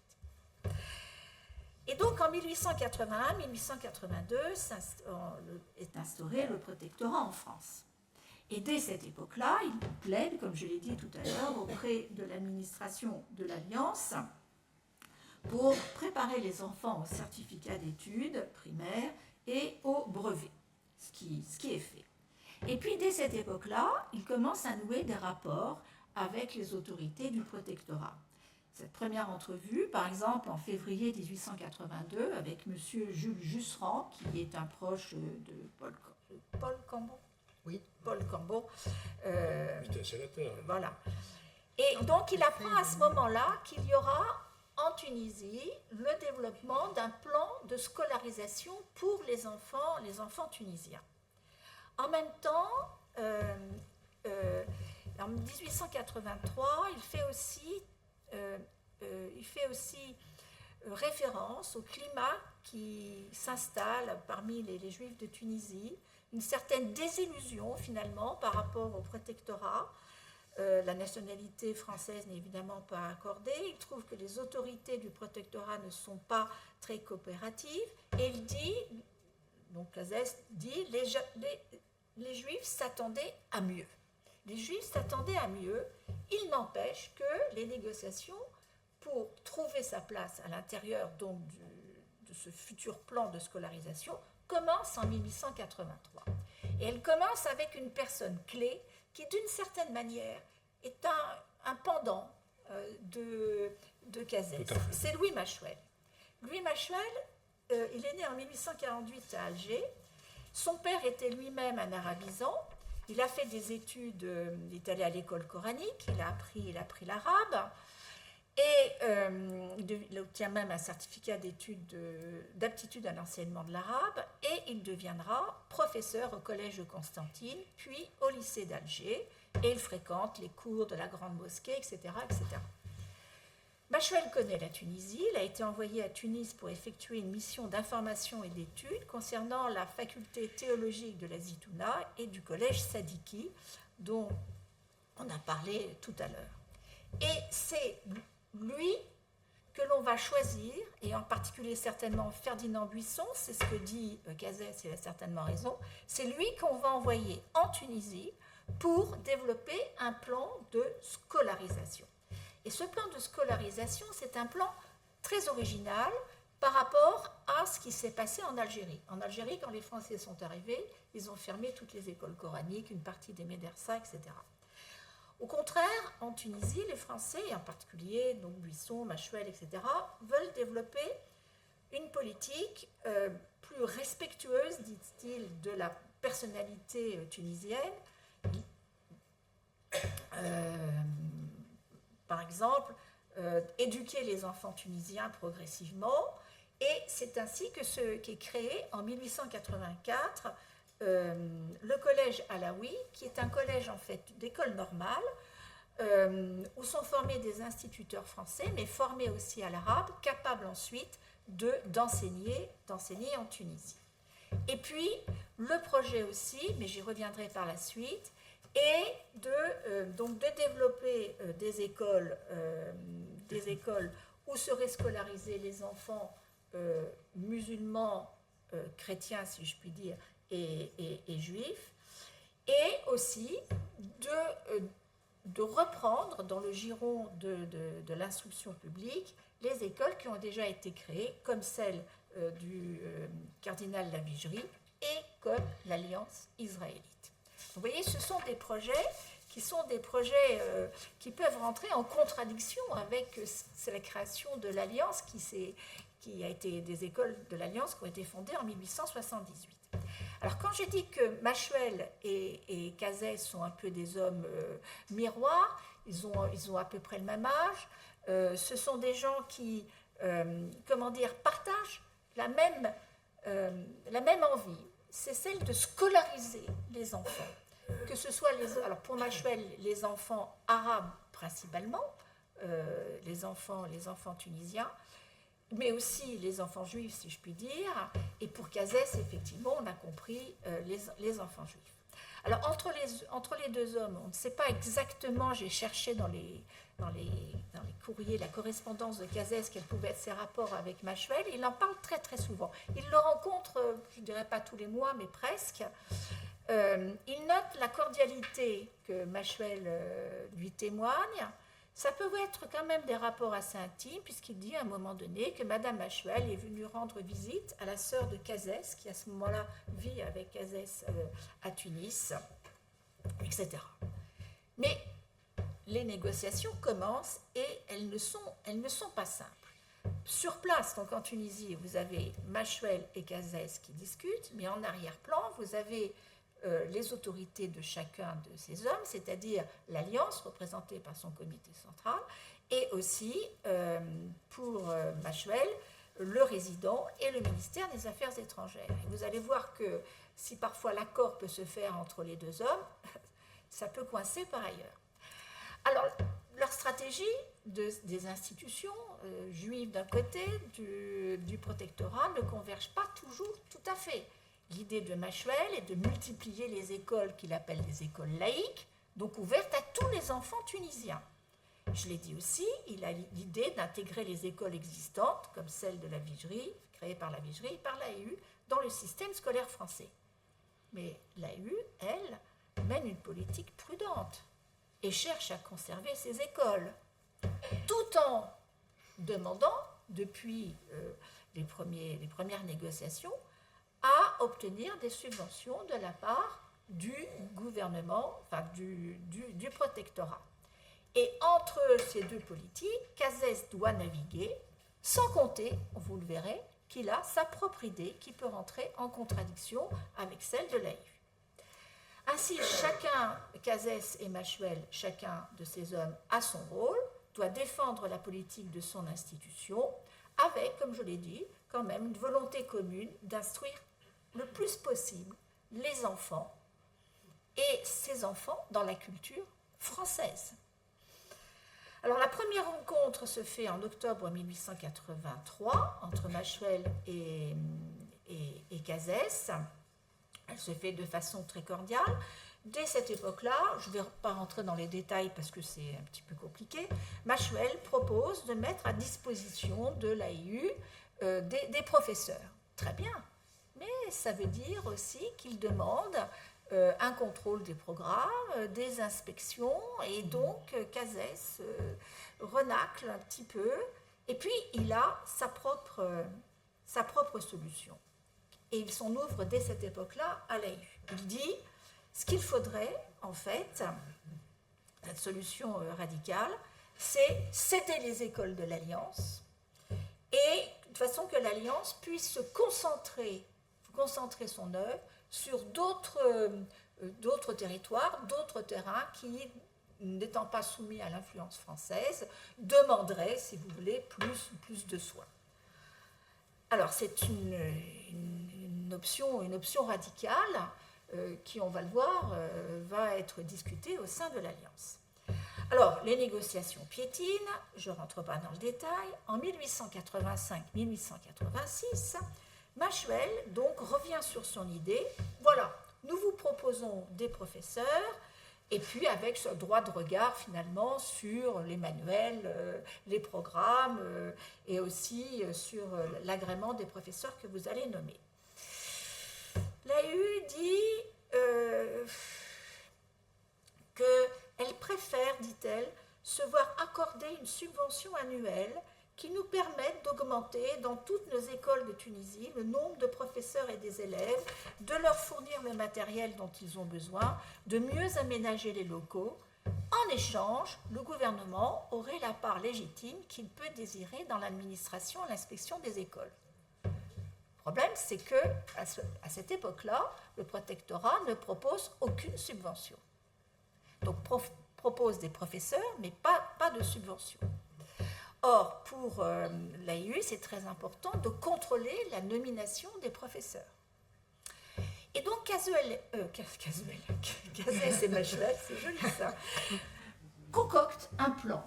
Et donc en 1881-1882 est instauré le protectorat en France. Et dès cette époque-là, il plaide, comme je l'ai dit tout à l'heure, auprès de l'administration de l'Alliance pour préparer les enfants au certificat d'études primaires et au brevet, ce qui est fait. Et puis dès cette époque-là, il commence à nouer des rapports avec les autorités du protectorat. Cette première entrevue, par exemple, en février 1882, avec M. Jules Jusserand, qui est un proche de Paul Cambon. Oui. Paul Cambon. C'était un sénateur. Voilà. Et donc, il apprend à ce moment-là qu'il y aura en Tunisie le développement d'un plan de scolarisation pour les enfants tunisiens. En même temps, en 1883, il fait aussi référence au climat qui s'installe parmi les Juifs de Tunisie, une certaine désillusion finalement par rapport au protectorat. La nationalité française n'est évidemment pas accordée. Il trouve que les autorités du protectorat ne sont pas très coopératives. Et il dit, donc Cazès dit, les Juifs s'attendaient à mieux. Les Juifs s'attendaient à mieux. Il n'empêche que les négociations pour trouver sa place à l'intérieur donc de ce futur plan de scolarisation commencent en 1883. Et elle commence avec une personne clé qui, d'une certaine manière, est un pendant de Cazès. C'est Louis Machuel. Louis Machuel, il est né en 1848 à Alger. Son père était lui-même un arabisant. Il a fait des études, il est allé à l'école coranique, il a appris l'arabe. Il obtient même un certificat d'aptitude à l'enseignement de l'arabe et il deviendra professeur au collège de Constantine, puis au lycée d'Alger, et il fréquente les cours de la Grande Mosquée, etc., etc. Machuel connaît la Tunisie. Il a été envoyé à Tunis pour effectuer une mission d'information et d'études concernant la faculté théologique de la Zitouna et du collège Sadiki, dont on a parlé tout à l'heure. Et c'est lui que l'on va choisir, et en particulier certainement Ferdinand Buisson, c'est ce que dit Cazès, il a certainement raison, c'est lui qu'on va envoyer en Tunisie pour développer un plan de scolarisation. Et ce plan de scolarisation, c'est un plan très original par rapport à ce qui s'est passé en Algérie. En Algérie, quand les Français sont arrivés, ils ont fermé toutes les écoles coraniques, une partie des médersa, etc. Au contraire, en Tunisie, les Français, et en particulier donc Buisson, Machuel, etc., veulent développer une politique plus respectueuse, dit-il, de la personnalité tunisienne. Par exemple, éduquer les enfants tunisiens progressivement. Et c'est ainsi qu'est créé en 1884 le collège Alaoui, qui est un collège en fait d'école normale, où sont formés des instituteurs français, mais formés aussi à l'arabe, capables ensuite d'enseigner en Tunisie. Et puis, le projet aussi, mais j'y reviendrai par la suite, est de développer des écoles où seraient scolarisés les enfants musulmans, chrétiens, si je puis dire, et juifs, et aussi de reprendre dans le giron de l'instruction publique les écoles qui ont déjà été créées, comme celle du cardinal Lavigerie et comme l'Alliance israélite. Vous voyez, ce sont des projets qui peuvent rentrer en contradiction avec la création de l'Alliance qui a été des écoles de l'Alliance qui ont été fondées en 1878. Alors quand je dis que Machuel et Cazès sont un peu des hommes miroirs, ils ont à peu près le même âge, ce sont des gens qui, partagent la même envie, c'est celle de scolariser les enfants. Que ce soit alors pour Machuel, les enfants arabes principalement, les enfants tunisiens, mais aussi les enfants juifs, si je puis dire, et pour Cazès, effectivement, on a compris les enfants juifs. Alors, entre les deux hommes, on ne sait pas exactement, j'ai cherché dans les courriers, la correspondance de Cazès, quels pouvaient être ses rapports avec Machuel, il en parle très très souvent. Il le rencontre, je ne dirais pas tous les mois, mais presque. Il note la cordialité que Machuel lui témoigne. Ça peut être quand même des rapports assez intimes, puisqu'il dit à un moment donné que Madame Machuel est venue rendre visite à la sœur de Cazès, qui à ce moment-là vit avec Cazès à Tunis, etc. Mais les négociations commencent et elles ne sont pas simples. Sur place, donc en Tunisie, vous avez Machuel et Cazès qui discutent, mais en arrière-plan, vous avez les autorités de chacun de ces hommes, c'est-à-dire l'Alliance représentée par son comité central, et aussi pour Machuel, le résident et le ministère des Affaires étrangères. Et vous allez voir que si parfois l'accord peut se faire entre les deux hommes, ça peut coincer par ailleurs. Alors, leur stratégie des institutions juives d'un côté, du protectorat, ne converge pas toujours tout à fait. L'idée de Machuel est de multiplier les écoles qu'il appelle des écoles laïques, donc ouvertes à tous les enfants tunisiens. Je l'ai dit aussi, il a l'idée d'intégrer les écoles existantes, comme celle de la Vigerie, créée par la Vigerie et par l'AEU, dans le système scolaire français. Mais l'AEU, elle, mène une politique prudente et cherche à conserver ses écoles, tout en demandant, depuis les premières négociations, à obtenir des subventions de la part du gouvernement, enfin du protectorat. Et entre ces deux politiques, Cazès doit naviguer, sans compter, vous le verrez, qu'il a sa propre idée qui peut rentrer en contradiction avec celle de l'AEU. Ainsi, Cazès et Machuel, chacun de ces hommes a son rôle, doit défendre la politique de son institution, avec, comme je l'ai dit, quand même une volonté commune d'instruire le plus possible les enfants et ces enfants dans la culture française. Alors la première rencontre se fait en octobre 1883 entre Machuel et Cazès. Elle se fait de façon très cordiale. Dès cette époque-là, je ne vais pas rentrer dans les détails parce que c'est un petit peu compliqué, Machuel propose de mettre à disposition de l'AIU des professeurs. Très bien, mais ça veut dire aussi qu'il demande un contrôle des programmes, des inspections, et donc Cazès renacle un petit peu, et puis il a sa propre solution. Et il s'en ouvre dès cette époque-là à l'AIU. Il dit, ce qu'il faudrait, en fait, cette solution radicale, c'est céder les écoles de l'Alliance, et de façon que l'Alliance puisse se concentrer son œuvre sur d'autres territoires, d'autres terrains qui, n'étant pas soumis à l'influence française, demanderaient, si vous voulez, plus de soins. Alors, c'est une option radicale qui, on va le voir, va être discutée au sein de l'Alliance. Alors, les négociations piétinent, je ne rentre pas dans le détail. En 1885-1886, Machuel donc revient sur son idée. Voilà, nous vous proposons des professeurs, et puis avec ce droit de regard finalement sur les manuels, les programmes, et aussi sur l'agrément des professeurs que vous allez nommer. L'AIU dit qu'elle préfère, dit-elle, se voir accorder une subvention annuelle qui nous permettent d'augmenter dans toutes nos écoles de Tunisie le nombre de professeurs et des élèves, de leur fournir le matériel dont ils ont besoin, de mieux aménager les locaux. En échange, le gouvernement aurait la part légitime qu'il peut désirer dans l'administration et l'inspection des écoles. Le problème, c'est qu'à cette époque-là, le protectorat ne propose aucune subvention. Donc, propose des professeurs, mais pas de subvention. Or, pour l'AIU, c'est très important de contrôler la nomination des professeurs. Et donc, Cazès et Machuel, c'est joli ça, concoctent un plan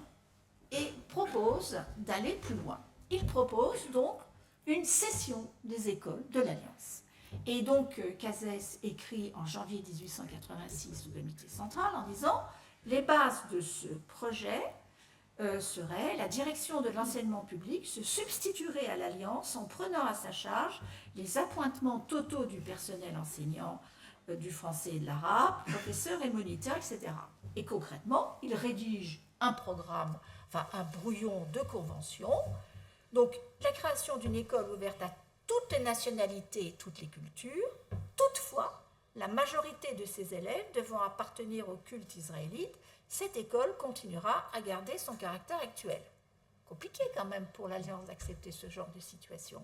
et proposent d'aller plus loin. Ils proposent donc une cession des écoles de l'Alliance. Et donc, Cazès écrit en janvier 1886 au comité central en disant « Les bases de ce projet serait la direction de l'enseignement public se substituerait à l'Alliance en prenant à sa charge les appointements totaux du personnel enseignant du français et de l'arabe, professeurs et moniteurs, etc. » Et concrètement, il rédige un programme, enfin un brouillon de convention. Donc, la création d'une école ouverte à toutes les nationalités et toutes les cultures. Toutefois, la majorité de ses élèves devant appartenir au culte israélite, cette école continuera à garder son caractère actuel. Compliqué quand même pour l'Alliance d'accepter ce genre de situation.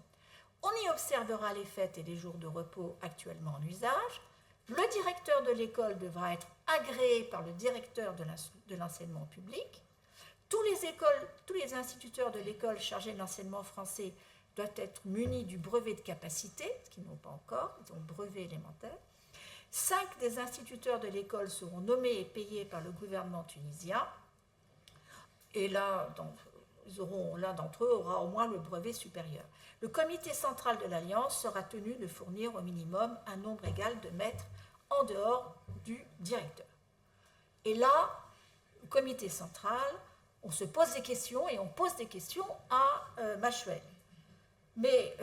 On y observera les fêtes et les jours de repos actuellement en usage. Le directeur de l'école devra être agréé par le directeur de l'enseignement public. Tous les instituteurs de l'école chargés de l'enseignement français doivent être munis du brevet de capacité, ce qu'ils n'ont pas encore, ils ont le brevet élémentaire. 5 des instituteurs de l'école seront nommés et payés par le gouvernement tunisien. Et l'un d'entre eux aura au moins le brevet supérieur. Le comité central de l'Alliance sera tenu de fournir au minimum un nombre égal de maîtres en dehors du directeur. Et là, le comité central, on se pose des questions et on pose des questions à Machuel. Mais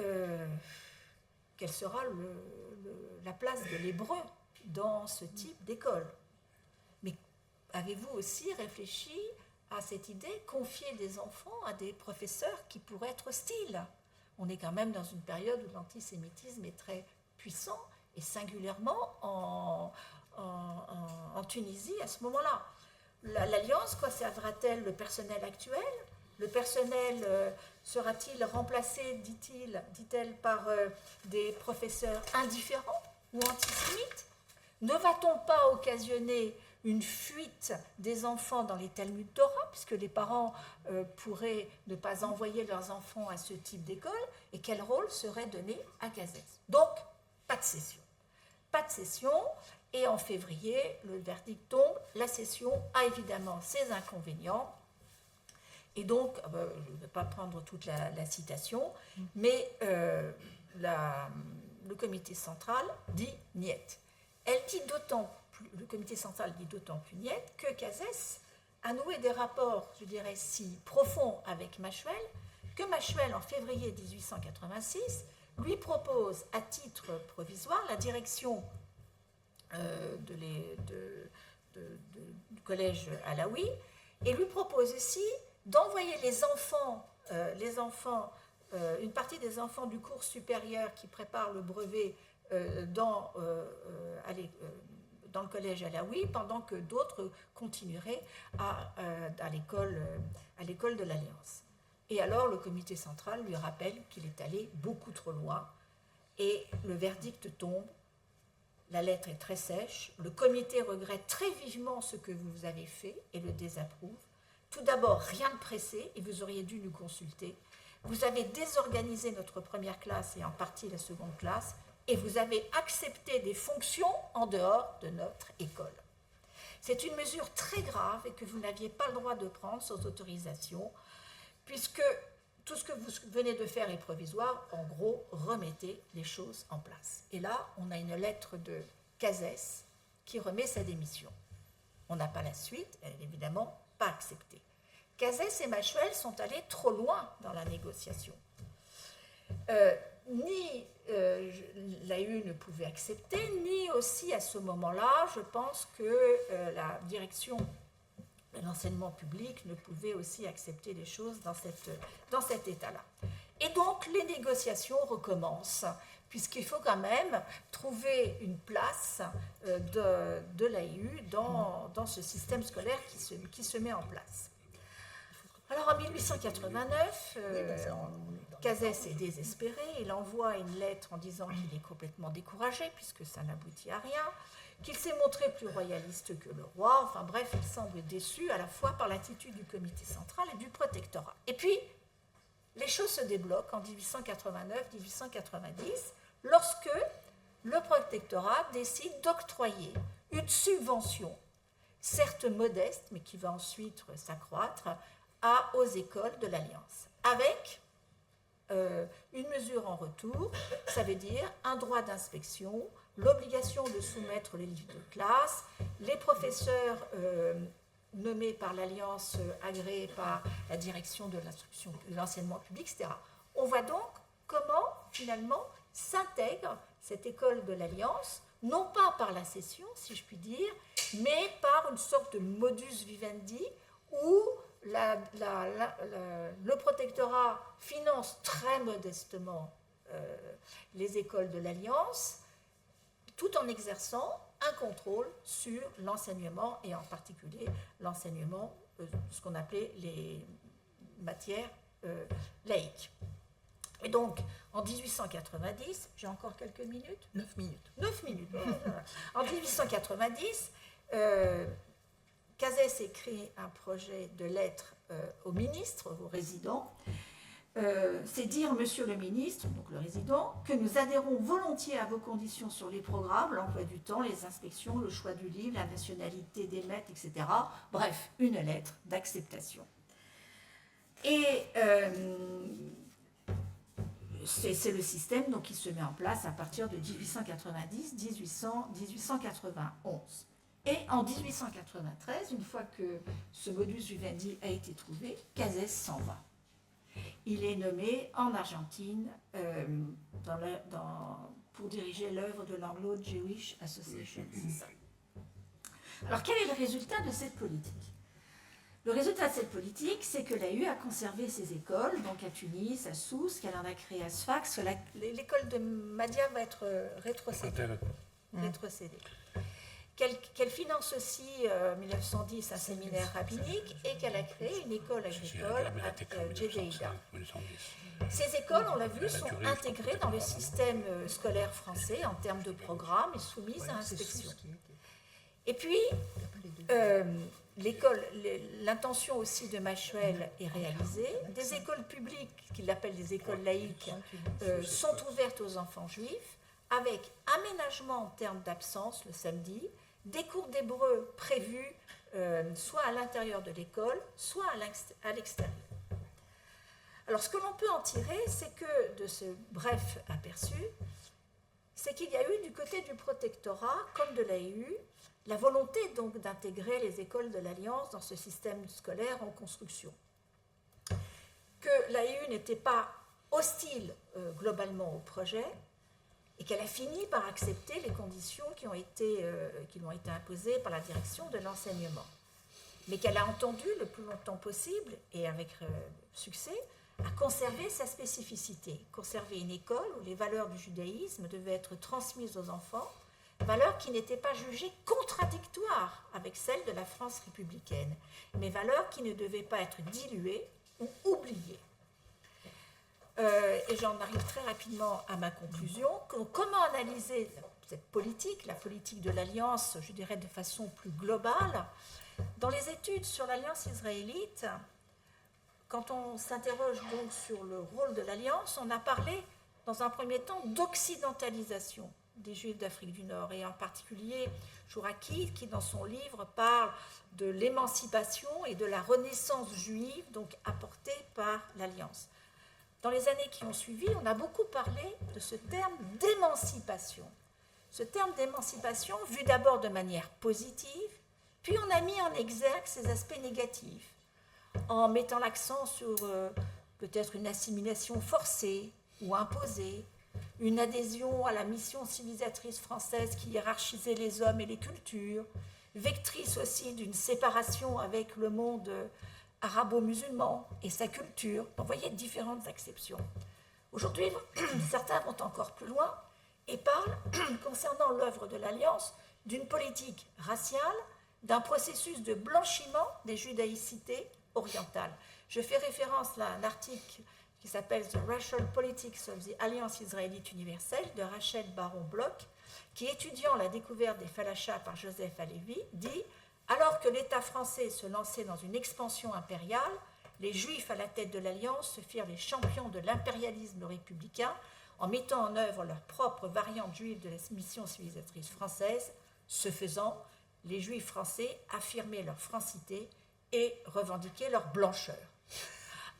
quelle sera la place de l'hébreu dans ce type d'école? Mais avez-vous aussi réfléchi à cette idée, confier des enfants à des professeurs qui pourraient être hostiles? On est quand même dans une période où l'antisémitisme est très puissant, et singulièrement en Tunisie à ce moment-là. L'Alliance conservera-t-elle le personnel actuel? Le personnel sera-t-il remplacé, dit-elle, par des professeurs indifférents ou antisémites? Ne va-t-on pas occasionner une fuite des enfants dans les Talmuds Torah, puisque les parents pourraient ne pas envoyer leurs enfants à ce type d'école, et quel rôle serait donné à Cazès. Donc, pas de session. Pas de session, et en février, le verdict tombe. La session a évidemment ses inconvénients, et donc, je ne vais pas prendre toute la citation, mais le comité central dit niet. Le comité central dit d'autant plus niet que Cazès a noué des rapports, je dirais, si profonds avec Machuel, que Machuel, en février 1886, lui propose à titre provisoire la direction du collège Alaoui, et lui propose aussi d'envoyer une partie des enfants du cours supérieur qui préparent le brevet dans le collège Alaoui, pendant que d'autres continueraient à l'école de l'Alliance. Et alors le comité central lui rappelle qu'il est allé beaucoup trop loin, et le verdict tombe. La lettre est très sèche. Le comité regrette très vivement ce que vous avez fait et le désapprouve. Tout d'abord, rien de pressé, et vous auriez dû nous consulter. Vous avez désorganisé notre première classe et en partie la seconde classe, et vous avez accepté des fonctions en dehors de notre école. C'est une mesure très grave et que vous n'aviez pas le droit de prendre sans autorisation, puisque tout ce que vous venez de faire est provisoire. En gros, remettez les choses en place. Et là, on a une lettre de Cazès qui remet sa démission. On n'a pas la suite, elle n'est évidemment pas acceptée. Cazès et Machuel sont allés trop loin dans la négociation. Ni l'AU ne pouvait accepter, ni aussi à ce moment-là, je pense que la direction de l'enseignement public ne pouvait aussi accepter les choses dans cet état-là. Et donc, les négociations recommencent, puisqu'il faut quand même trouver une place de l'AU dans ce système scolaire qui se met en place. Alors, en 1889, Cazès est désespéré. Il envoie une lettre en disant qu'il est complètement découragé, puisque ça n'aboutit à rien, qu'il s'est montré plus royaliste que le roi. Enfin bref, il semble déçu à la fois par l'attitude du comité central et du protectorat. Et puis, les choses se débloquent en 1889-1890, lorsque le protectorat décide d'octroyer une subvention, certes modeste, mais qui va ensuite s'accroître, aux écoles de l'Alliance, avec une mesure en retour, ça veut dire un droit d'inspection, l'obligation de soumettre les livres de classe, les professeurs nommés par l'Alliance, agréés par la direction de l'instruction, de l'enseignement public, etc. On voit donc comment, finalement, s'intègre cette école de l'Alliance, non pas par la session, si je puis dire, mais par une sorte de modus vivendi où le protectorat finance très modestement les écoles de l'Alliance, tout en exerçant un contrôle sur l'enseignement, et en particulier l'enseignement, ce qu'on appelait les matières laïques. Et donc, en 1890, j'ai encore quelques minutes ? 9 minutes. 9 minutes. En 1890, Cazès écrit un projet de lettre au ministre, au résident. C'est dire, monsieur le ministre, donc le résident, que nous adhérons volontiers à vos conditions sur les programmes, l'emploi du temps, les inspections, le choix du livre, la nationalité des maîtres, etc. Bref, une lettre d'acceptation. Et c'est le système donc, qui se met en place à partir de 1890-1891. Et en 1893, une fois que ce modus vivendi a été trouvé, Cazès s'en va. Il est nommé en Argentine pour diriger l'œuvre de l'Anglo-Jewish Association. Alors, quel est le résultat de cette politique ? Le résultat de cette politique, c'est que l'AU a conservé ses écoles, donc à Tunis, à Sousse, qu'elle en a créé à Sfax. L'école de Mahdia va être rétrocédée. Qu'elle finance aussi en 1910 un séminaire rabbinique et qu'elle a créé une école agricole à Djedeïda. Ces écoles, on l'a vu, sont intégrées dans le système scolaire français en termes de programme et soumises à inspection. Et puis, l'intention aussi de Machuel est réalisée. Des écoles publiques, qu'il appelle des écoles laïques, sont ouvertes aux enfants juifs, avec aménagement en termes d'absence le samedi, des cours d'hébreu prévus soit à l'intérieur de l'école, soit à l'extérieur. Alors, ce que l'on peut en tirer, c'est que, de ce bref aperçu, c'est qu'il y a eu du côté du protectorat, comme de l'AEU, la volonté donc d'intégrer les écoles de l'Alliance dans ce système scolaire en construction. Que l'AEU n'était pas hostile globalement au projet et qu'elle a fini par accepter les conditions qui lui ont été imposées par la direction de l'enseignement. Mais qu'elle a entendu le plus longtemps possible, et avec succès, à conserver sa spécificité, conserver une école où les valeurs du judaïsme devaient être transmises aux enfants, valeurs qui n'étaient pas jugées contradictoires avec celles de la France républicaine, mais valeurs qui ne devaient pas être diluées ou oubliées. Et j'en arrive très rapidement à ma conclusion. Comment analyser cette politique, la politique de l'Alliance, je dirais de façon plus globale? Dans les études sur l'Alliance israélite, quand on s'interroge donc sur le rôle de l'Alliance, on a parlé dans un premier temps d'occidentalisation des Juifs d'Afrique du Nord, et en particulier Chouraki, qui dans son livre parle de l'émancipation et de la renaissance juive donc apportée par l'Alliance. Dans les années qui ont suivi, on a beaucoup parlé de ce terme d'émancipation. Ce terme d'émancipation vu d'abord de manière positive, puis on a mis en exergue ses aspects négatifs, en mettant l'accent sur peut-être une assimilation forcée ou imposée, une adhésion à la mission civilisatrice française qui hiérarchisait les hommes et les cultures, vectrice aussi d'une séparation avec le monde arabo-musulman et sa culture. Vous voyez différentes acceptions. Aujourd'hui, certains vont encore plus loin et parlent, concernant l'œuvre de l'Alliance, d'une politique raciale, d'un processus de blanchiment des judaïcités orientales. Je fais référence là à un article qui s'appelle « The Racial Politics of the Alliance Israélite Universelle » de Rachel Baron-Bloch, qui, étudiant la découverte des Falachas par Joseph Alevi, dit « Alors que l'État français se lançait dans une expansion impériale, les Juifs à la tête de l'Alliance se firent les champions de l'impérialisme républicain en mettant en œuvre leur propre variante juive de la mission civilisatrice française. Ce faisant, les Juifs français affirmaient leur francité et revendiquaient leur blancheur. »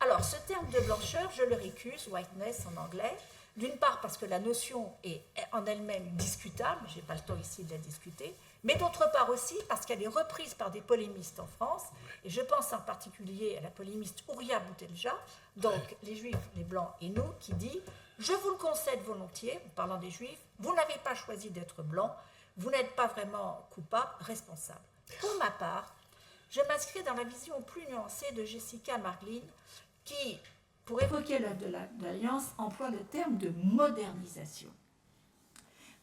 Alors, ce terme de blancheur, je le récuse, whiteness en anglais, d'une part parce que la notion est en elle-même discutable, je n'ai pas le temps ici de la discuter, mais d'autre part aussi parce qu'elle est reprise par des polémistes en France, et je pense en particulier à la polémiste Ouria Boutelja, donc les Juifs, les Blancs et nous, qui dit « Je vous le concède volontiers, en parlant des Juifs, vous n'avez pas choisi d'être blanc, vous n'êtes pas vraiment coupable, responsable. » Pour ma part, je m'inscris dans la vision plus nuancée de Jessica Marglin, qui, pour évoquer l'œuvre de l'Alliance, emploie le terme de modernisation,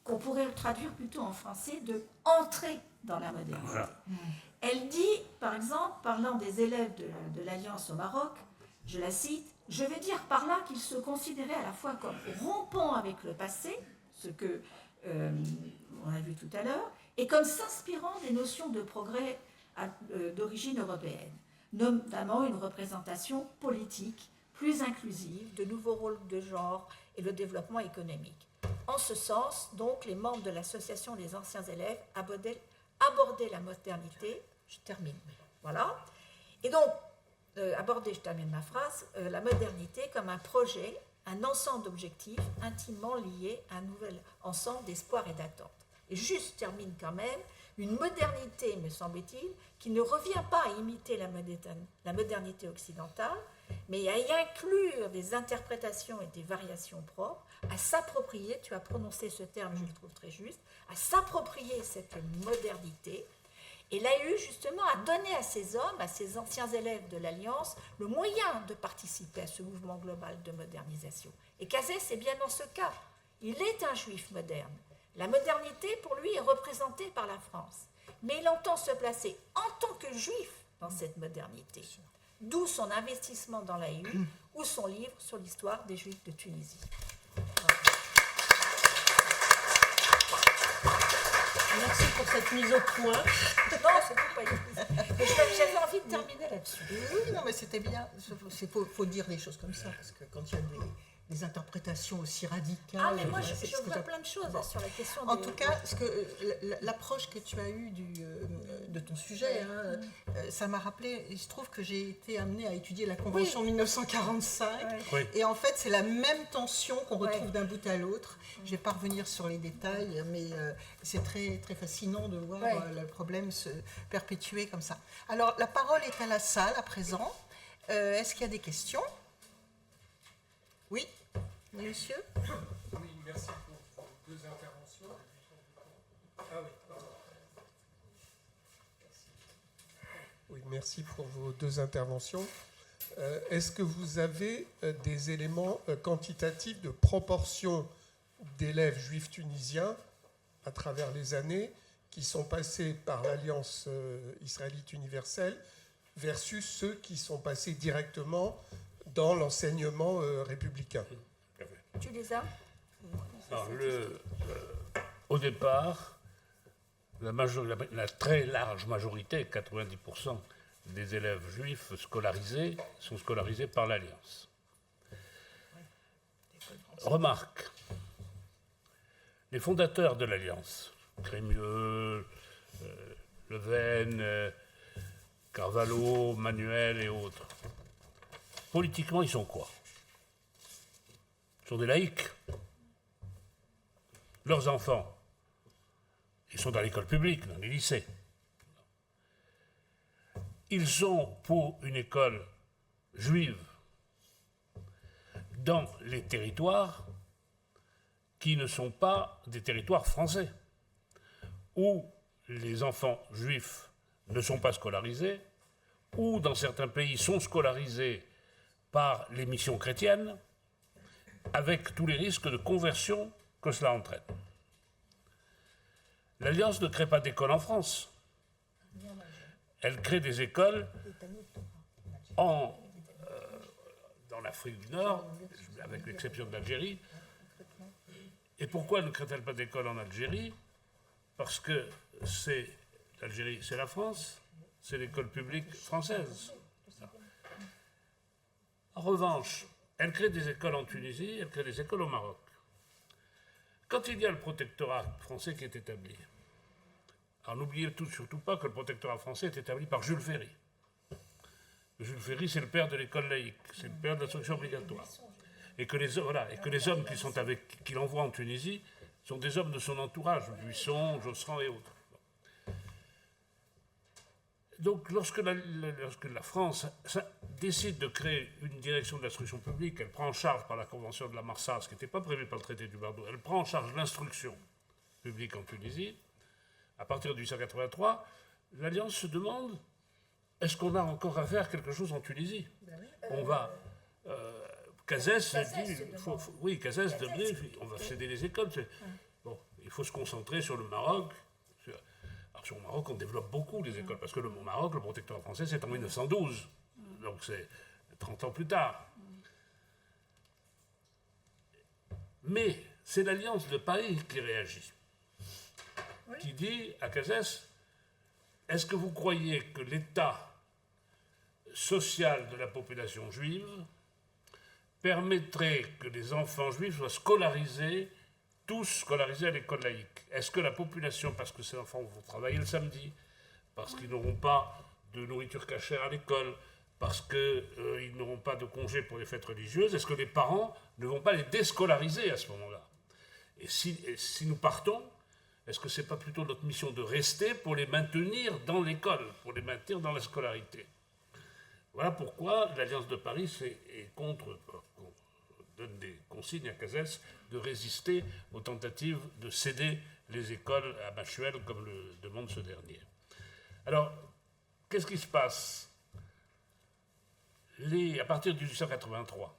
qu'on pourrait traduire plutôt en français de « entrer dans la modernité ». Elle dit, par exemple, parlant des élèves de l'Alliance au Maroc, je la cite, « Je veux dire par là qu'ils se considéraient à la fois comme rompant avec le passé, ce que on a vu tout à l'heure, et comme s'inspirant des notions de progrès d'origine européenne, notamment une représentation politique plus inclusive, de nouveaux rôles de genre et le développement économique. En ce sens, donc, les membres de l'association des anciens élèves abordaient la modernité, je termine, voilà, et donc, je termine ma phrase, la modernité comme un projet, un ensemble d'objectifs intimement liés à un nouvel ensemble d'espoirs et d'attentes. Et juste termine quand même, une modernité, me semble-t-il, qui ne revient pas à imiter la modernité occidentale, mais à y inclure des interprétations et des variations propres, à s'approprier, tu as prononcé ce terme, je le trouve très juste, à s'approprier cette modernité. Et l'AEU, justement, a donné à ces hommes, à ces anciens élèves de l'Alliance, le moyen de participer à ce mouvement global de modernisation. Et Cazès, c'est bien dans ce cas. Il est un juif moderne. La modernité, pour lui, est représentée par la France. Mais il entend se placer en tant que juif dans cette modernité. D'où son investissement dans l'AEU ou son livre sur l'histoire des Juifs de Tunisie. Voilà. Merci pour cette mise au point. Non, c'est pas une... Mais j'avais envie de terminer là-dessus. Oui, non, mais c'était bien. Il faut dire des choses comme ça, parce que quand il y a des interprétations aussi radicales... Ah, mais moi, c'est je ce que vois t'as- plein de choses Bon. sur la question En des... tout cas, l'approche que tu as eue de ton sujet, hein, ça m'a rappelé, il se trouve que j'ai été amenée à étudier la Convention 1945, Ouais. Oui. et en fait c'est la même tension qu'on retrouve Ouais. d'un bout à l'autre. Je ne vais pas revenir sur les détails, mais c'est très, très fascinant de voir Ouais. le problème se perpétuer comme ça. Alors la parole est à la salle à présent. Est-ce qu'il y a des questions? Oui, monsieur? Oui, merci pour vos deux interventions. Ah oui, pardon. Oui, merci pour vos deux interventions. Est-ce que vous avez des éléments quantitatifs de proportion d'élèves juifs tunisiens à travers les années qui sont passés par l'Alliance israélite universelle versus ceux qui sont passés directement dans l'enseignement républicain? Tu les as? Alors, au départ, la très large majorité, 90% des élèves juifs scolarisés, sont scolarisés par l'Alliance. Remarque, les fondateurs de l'Alliance, Crémieux, Leven, Carvalho, Manuel et autres, politiquement, ils sont quoi? Ils sont des laïcs. Leurs enfants, ils sont dans l'école publique, dans les lycées. Ils sont pour une école juive dans les territoires qui ne sont pas des territoires français, où les enfants juifs ne sont pas scolarisés, ou dans certains pays sont scolarisés par les missions chrétiennes, avec tous les risques de conversion que cela entraîne. L'Alliance ne crée pas d'école en France. Elle crée des écoles dans l'Afrique du Nord, avec l'exception de l'Algérie. Et pourquoi ne crée-t-elle pas d'école en Algérie? Parce que l'Algérie, c'est la France, c'est l'école publique française. En revanche, elle crée des écoles en Tunisie, elle crée des écoles au Maroc. Quand il y a le protectorat français qui est établi, alors n'oubliez surtout pas que le protectorat français est établi par Jules Ferry. Jules Ferry, c'est le père de l'école laïque, c'est le père de l'instruction obligatoire. Et que les hommes qu'il envoie en Tunisie sont des hommes de son entourage, Buisson, Josserand et autres. Donc, lorsque la France décide de créer une direction de l'instruction publique, elle prend en charge par la Convention de la Marsa, ce qui n'était pas prévu par le traité du Bardo, elle prend en charge l'instruction publique en Tunisie. À partir de 1883, l'Alliance se demande, est-ce qu'on a encore à faire quelque chose en Tunisie? On va... Cazès dit, Cazès demandait, on va céder les écoles. Bon, il faut se concentrer sur le Maroc. Alors sur le Maroc, on développe beaucoup les écoles, parce que le Maroc, le protectorat français, c'est en 1912. Donc c'est 30 ans plus tard. Mais c'est l'Alliance de Paris qui réagit. Qui dit à Cazès, est-ce que vous croyez que l'état social de la population juive permettrait que les enfants juifs soient scolarisés, tous scolarisés à l'école laïque? Est-ce que la population, parce que ces enfants vont travailler le samedi, parce qu'ils n'auront pas de nourriture cachère à l'école, parce qu'ils n'auront pas de congé pour les fêtes religieuses, est-ce que les parents ne vont pas les déscolariser à ce moment-là? Et si nous partons, est-ce que ce n'est pas plutôt notre mission de rester pour les maintenir dans l'école, pour les maintenir dans la scolarité? Voilà pourquoi l'Alliance de Paris donne des consignes à Cazès de résister aux tentatives de céder les écoles à Machuel, comme le demande ce dernier. Alors, qu'est-ce qui se passe à partir de 1883,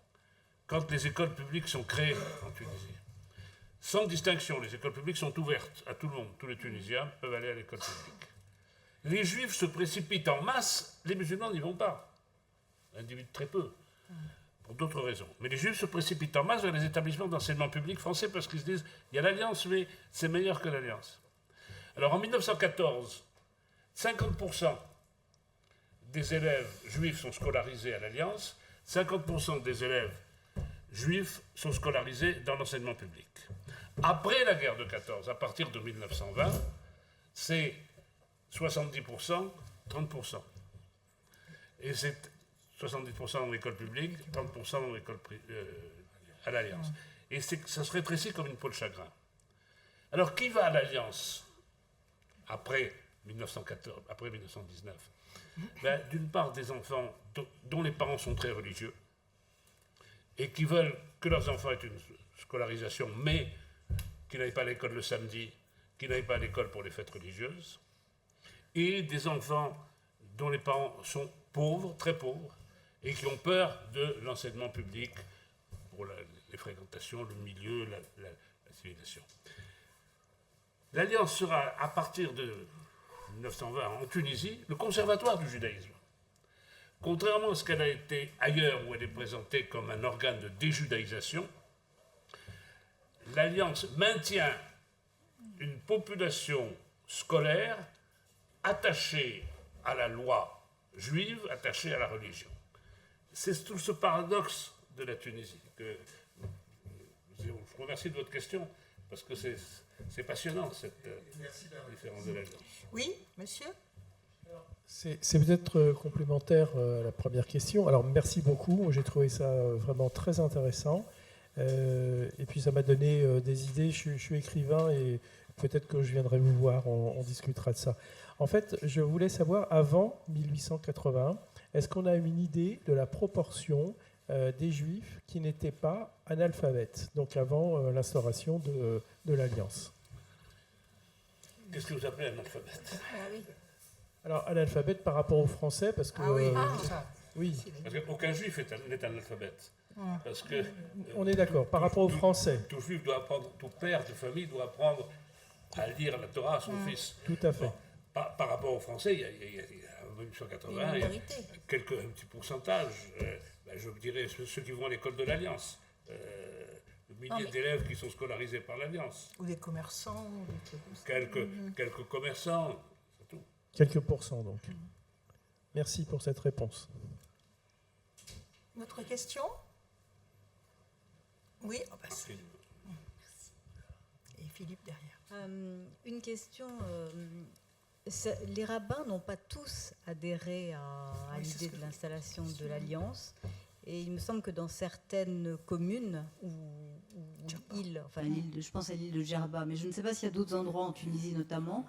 quand les écoles publiques sont créées en Tunisie, sans distinction, les écoles publiques sont ouvertes à tout le monde, tous les Tunisiens peuvent aller à l'école publique. Les Juifs se précipitent en masse, les musulmans n'y vont pas. Individus très peu, pour d'autres raisons. Mais les Juifs se précipitent en masse vers les établissements d'enseignement public français parce qu'ils se disent il y a l'Alliance, mais c'est meilleur que l'Alliance. Alors en 1914, 50% des élèves juifs sont scolarisés à l'Alliance, 50% des élèves juifs sont scolarisés dans l'enseignement public. Après la guerre de 14, à partir de 1920, c'est 70%, 30%. Et c'est 70% dans l'école publique, 30% dans l'école à l'Alliance. Et ça se rétrécit comme une peau de chagrin. Alors, qui va à l'Alliance après 1914, après 1919 ben, d'une part, des enfants dont les parents sont très religieux et qui veulent que leurs enfants aient une scolarisation, mais qui n'aillent pas à l'école le samedi, qui n'aillent pas à l'école pour les fêtes religieuses, et des enfants dont les parents sont pauvres, très pauvres, et qui ont peur de l'enseignement public pour les fréquentations, le milieu, la civilisation. L'Alliance sera, à partir de 1920, en Tunisie, le conservatoire du judaïsme. Contrairement à ce qu'elle a été ailleurs, où elle est présentée comme un organe de déjudaïsation, l'Alliance maintient une population scolaire attachée à la loi juive, attachée à la religion. C'est tout ce paradoxe de la Tunisie. Je vous remercie de votre question, parce que c'est passionnant, cette différence de l'Alliance. Oui, monsieur? C'est peut-être complémentaire à la première question. Alors, merci beaucoup. J'ai trouvé ça vraiment très intéressant. Et puis, ça m'a donné des idées. Je suis écrivain et peut-être que je viendrai vous voir. On discutera de ça. En fait, je voulais savoir, avant 1880, est-ce qu'on a une idée de la proportion des Juifs qui n'étaient pas analphabètes, donc avant l'instauration de l'Alliance? Qu'est-ce que vous appelez analphabète? Alors, analphabète par rapport aux Français, parce que... oui. Parce qu'aucun Juif n'est analphabète. Parce que... on est d'accord, par rapport aux Français. Tout Juif doit apprendre, tout père de famille doit apprendre à lire la Torah à son fils. Tout à fait. Bon, par rapport aux Français, il y a 1880, il y a un petit pourcentage. Je dirais ceux qui vont à l'école de l'Alliance. Le millier d'élèves qui sont scolarisés par l'Alliance. Ou des commerçants. Quelques commerçants, c'est tout. Quelques pourcents, donc. Merci pour cette réponse. Notre question? Oui, et Philippe derrière. Une question. Les rabbins n'ont pas tous adhéré à l'idée de l'installation de l'Alliance. Et il me semble que dans certaines communes ou îles, enfin je pense à l'île de Djerba, mais je ne sais pas s'il y a d'autres endroits en Tunisie notamment,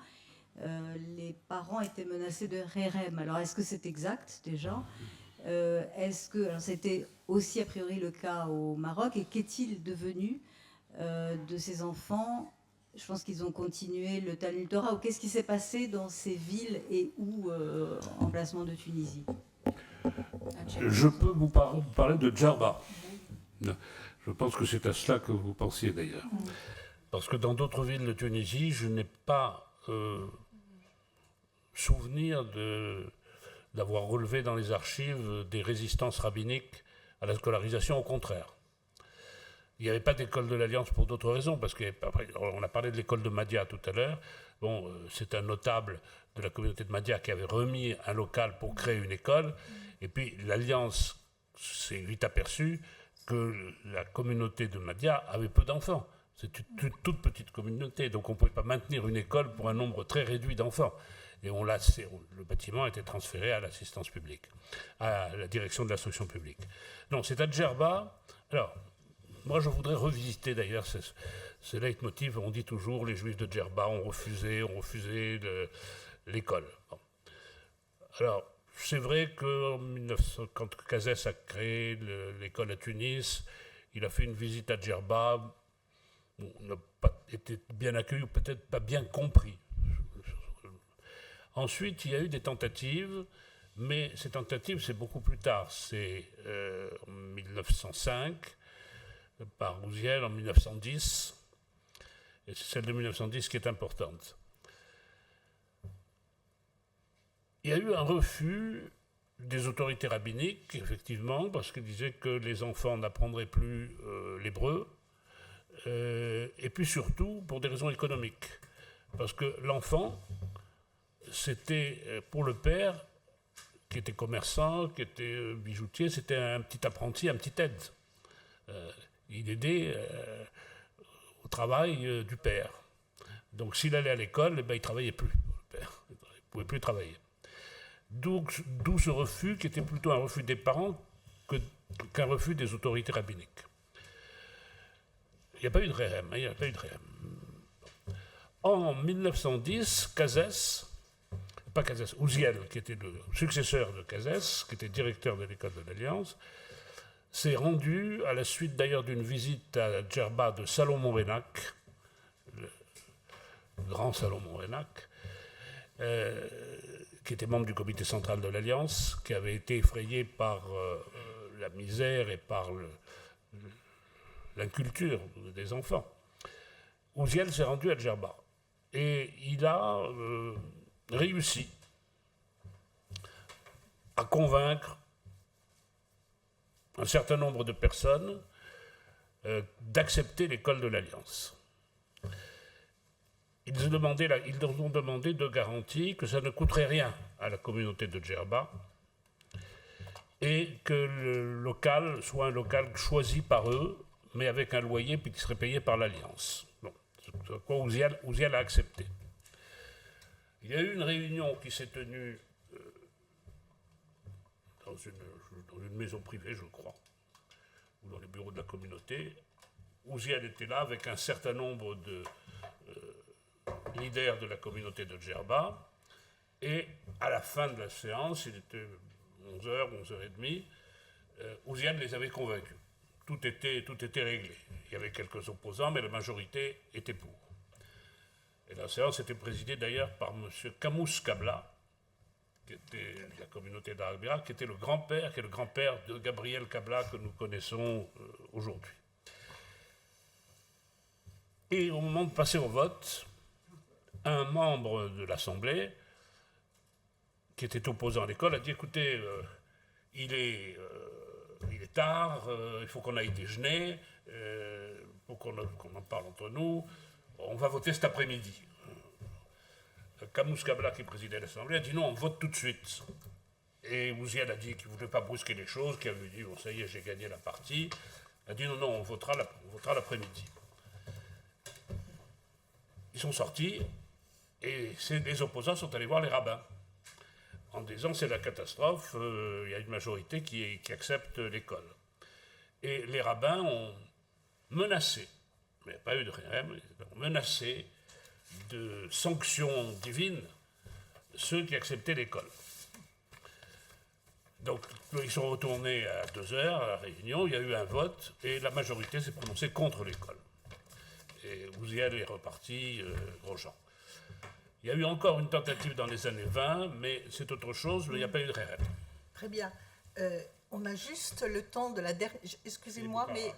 les parents étaient menacés de REREM. Alors est-ce que c'est exact déjà? Est-ce que alors c'était aussi a priori le cas au Maroc, et qu'est-il devenu de ces enfants? Je pense qu'ils ont continué le Talmud Torah, ou qu'est-ce qui s'est passé dans ces villes et ou emplacements de Tunisie? Je peux vous parler de Djerba. Je pense que c'est à cela que vous pensiez d'ailleurs. Parce que dans d'autres villes de Tunisie, je n'ai pas souvenir d'avoir relevé dans les archives des résistances rabbiniques à la scolarisation, au contraire. Il n'y avait pas d'école de l'Alliance pour d'autres raisons, parce qu'on a parlé de l'école de Mahdia tout à l'heure. Bon, c'est un notable de la communauté de Mahdia qui avait remis un local pour créer une école. Et puis l'Alliance s'est vite aperçue que la communauté de Mahdia avait peu d'enfants. C'est une toute petite communauté, donc on ne pouvait pas maintenir une école pour un nombre très réduit d'enfants. Et le bâtiment a été transféré à l'assistance publique, à la direction de l'instruction publique. Non, c'est à Djerba. Alors, moi je voudrais revisiter d'ailleurs ce leitmotiv. On dit toujours les Juifs de Djerba ont refusé l'école. Bon. Alors, c'est vrai que quand Cazès a créé l'école à Tunis, il a fait une visite à Djerba. Bon, on n'a pas été bien accueilli, ou peut-être pas bien compris. Ensuite, il y a eu des tentatives, mais ces tentatives, c'est beaucoup plus tard. C'est en 1905, par Rouziel, en 1910, et c'est celle de 1910 qui est importante. Il y a eu un refus des autorités rabbiniques, effectivement, parce qu'ils disaient que les enfants n'apprendraient plus l'hébreu, et puis surtout pour des raisons économiques. Parce que l'enfant, c'était pour le père, qui était commerçant, qui était bijoutier, c'était un petit apprenti, un petit aide. Il aidait au travail du père. Donc s'il allait à l'école, il ne travaillait plus, le père. Il ne pouvait plus travailler. D'où ce refus, qui était plutôt un refus des parents qu'un refus des autorités rabbiniques. Il n'y a pas eu de réhem, il n'y a pas eu de réhem. En 1910, Ouziel, qui était le successeur de Cazès, qui était directeur de l'école de l'Alliance, s'est rendu, à la suite d'ailleurs d'une visite à Djerba de Salomon Renak, le grand Salomon Renak, qui était membre du comité central de l'Alliance, qui avait été effrayé par la misère et par l'inculture des enfants. Ouziel s'est rendu à Djerba et il a réussi à convaincre un certain nombre de personnes d'accepter l'école de l'Alliance. Ils leur ont demandé de garanties que ça ne coûterait rien à la communauté de Djerba et que le local soit un local choisi par eux, mais avec un loyer qui serait payé par l'Alliance. Bon, c'est quoi Ouziel a accepté. Il y a eu une réunion qui s'est tenue dans une maison privée, je crois, ou dans les bureaux de la communauté. Ouziel était là avec un certain nombre de leaders de la communauté de Djerba, et à la fin de la séance, il était 11h, 11h30, Ouziel les avait convaincus. Tout était réglé. Il y avait quelques opposants, mais la majorité était pour. Et la séance était présidée d'ailleurs par M. Kamous Kabla, qui était de la communauté d'Arabia, qui est le grand-père de Gabriel Kabla que nous connaissons aujourd'hui. Et au moment de passer au vote, un membre de l'Assemblée, qui était opposant à l'école, a dit « Écoutez, il est tard, il faut qu'on aille déjeuner, pour qu'on en parle entre nous, on va voter cet après-midi. » Kamous Kabla, qui présidait l'Assemblée, a dit « Non, on vote tout de suite. » Et Ouziel a dit qu'il ne voulait pas brusquer les choses, qu'il avait dit « Bon, ça y est, j'ai gagné la partie. » Il a dit « Non, on votera l'après-midi. » Ils sont sortis, et les opposants sont allés voir les rabbins, en disant c'est la catastrophe, il y a une majorité qui accepte l'école. Et les rabbins ont menacé, mais il n'y a pas eu de réem, ils ont menacé de sanctions divines ceux qui acceptaient l'école. Donc ils sont retournés à 2h à la réunion, il y a eu un vote, et la majorité s'est prononcée contre l'école. Et Ouziel est reparti gros-jean. Il y a eu encore une tentative dans les années 20, mais c'est autre chose, mais il n'y a pas eu de réel. Très bien. On a juste le temps de la dernière... Excusez-moi, mais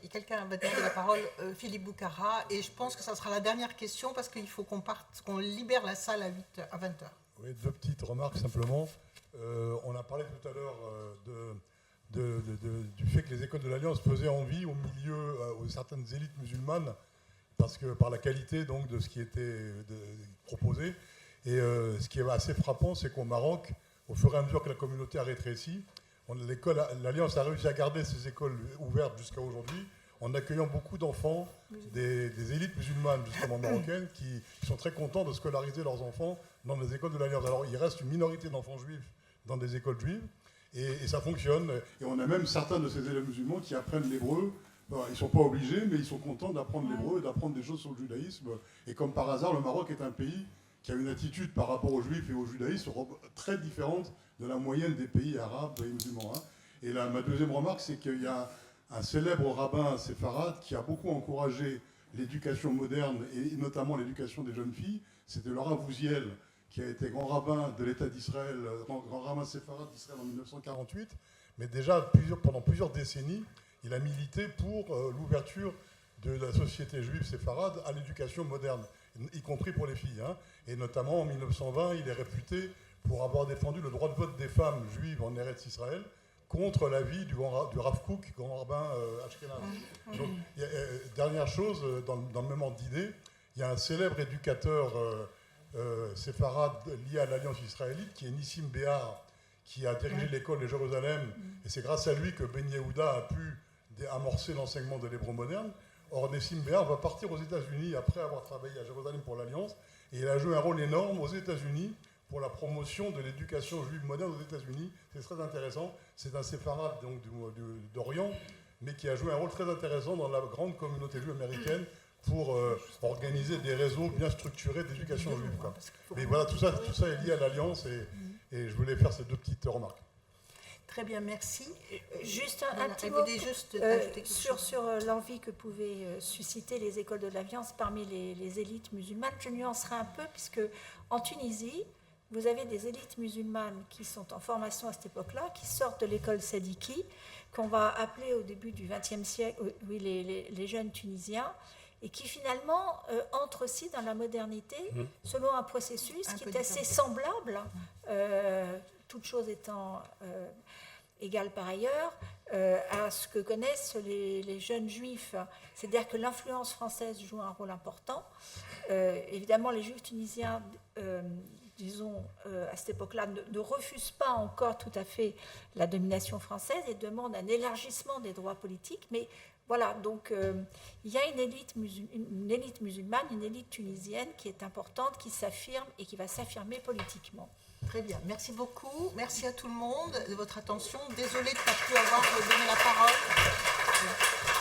quelqu'un va demander la parole, Philippe Boukhara, et je pense que ça sera la dernière question parce qu'il faut qu'on libère la salle à 20h. Oui, deux petites remarques simplement. On a parlé tout à l'heure du fait que les écoles de l'Alliance faisaient envie au milieu, aux certaines élites musulmanes, parce que par la qualité donc de ce qui était proposé. Et ce qui est assez frappant, c'est qu'au Maroc, au fur et à mesure que la communauté a rétréci, l'Alliance a réussi à garder ses écoles ouvertes jusqu'à aujourd'hui, en accueillant beaucoup d'enfants des élites musulmanes justement marocaines qui sont très contents de scolariser leurs enfants dans les écoles de l'Alliance. Alors il reste une minorité d'enfants juifs dans des écoles juives, et ça fonctionne. Et on a même certains de ces élèves musulmans qui apprennent l'hébreu. Ils ne sont pas obligés, mais ils sont contents d'apprendre l'hébreu et d'apprendre des choses sur le judaïsme. Et comme par hasard, le Maroc est un pays qui a une attitude par rapport aux juifs et au judaïsme très différente de la moyenne des pays arabes et musulmans. Et là, ma deuxième remarque, c'est qu'il y a un célèbre rabbin séfarade qui a beaucoup encouragé l'éducation moderne et notamment l'éducation des jeunes filles. C'était le Rav Ouziel, qui a été grand rabbin de l'État d'Israël, grand rabbin séfarade d'Israël en 1948. Mais déjà, pendant plusieurs décennies, il a milité pour l'ouverture de la société juive séfarade à l'éducation moderne, y compris pour les filles. Et notamment en 1920, il est réputé pour avoir défendu le droit de vote des femmes juives en Eretz Israël contre l'avis du Rav Kook, grand rabbin ashkénaze. Donc, dernière chose, dans le même ordre d'idée, Il y a un célèbre éducateur séfarade lié à l'Alliance israélite, qui est Nissim Béar, qui a dirigé l'école de Jérusalem, et c'est grâce à lui que Ben Yehuda a pu amorcer l'enseignement de l'hébreu moderne. Or, Nissim Béar va partir aux États-Unis après avoir travaillé à Jérusalem pour l'Alliance, et il a joué un rôle énorme aux États-Unis pour la promotion de l'éducation juive moderne aux États-Unis. C'est très intéressant. C'est un séfarade donc d'Orient, mais qui a joué un rôle très intéressant dans la grande communauté juive américaine pour organiser des réseaux bien structurés d'éducation juive, quoi. Mais voilà, tout ça est lié à l'Alliance, et je voulais faire ces deux petites remarques. Très bien, merci. Juste un petit mot sur l'envie que pouvaient susciter les écoles de l'Alliance parmi les élites musulmanes. Je nuancerai un peu, puisque en Tunisie, vous avez des élites musulmanes qui sont en formation à cette époque-là, qui sortent de l'école Sadiki, qu'on va appeler au début du XXe siècle les jeunes Tunisiens, et qui finalement entrent aussi dans la modernité selon un processus qui est assez semblable, toutes choses étant égales par ailleurs, à ce que connaissent les jeunes juifs. C'est-à-dire que l'influence française joue un rôle important. Évidemment, les juifs tunisiens, disons, à cette époque-là, ne refusent pas encore tout à fait la domination française et demandent un élargissement des droits politiques, mais voilà, donc il y a une élite musulmane, une élite tunisienne qui est importante, qui s'affirme et qui va s'affirmer politiquement. Très bien, merci beaucoup. Merci à tout le monde de votre attention. Désolée de ne pas pu avoir donné la parole.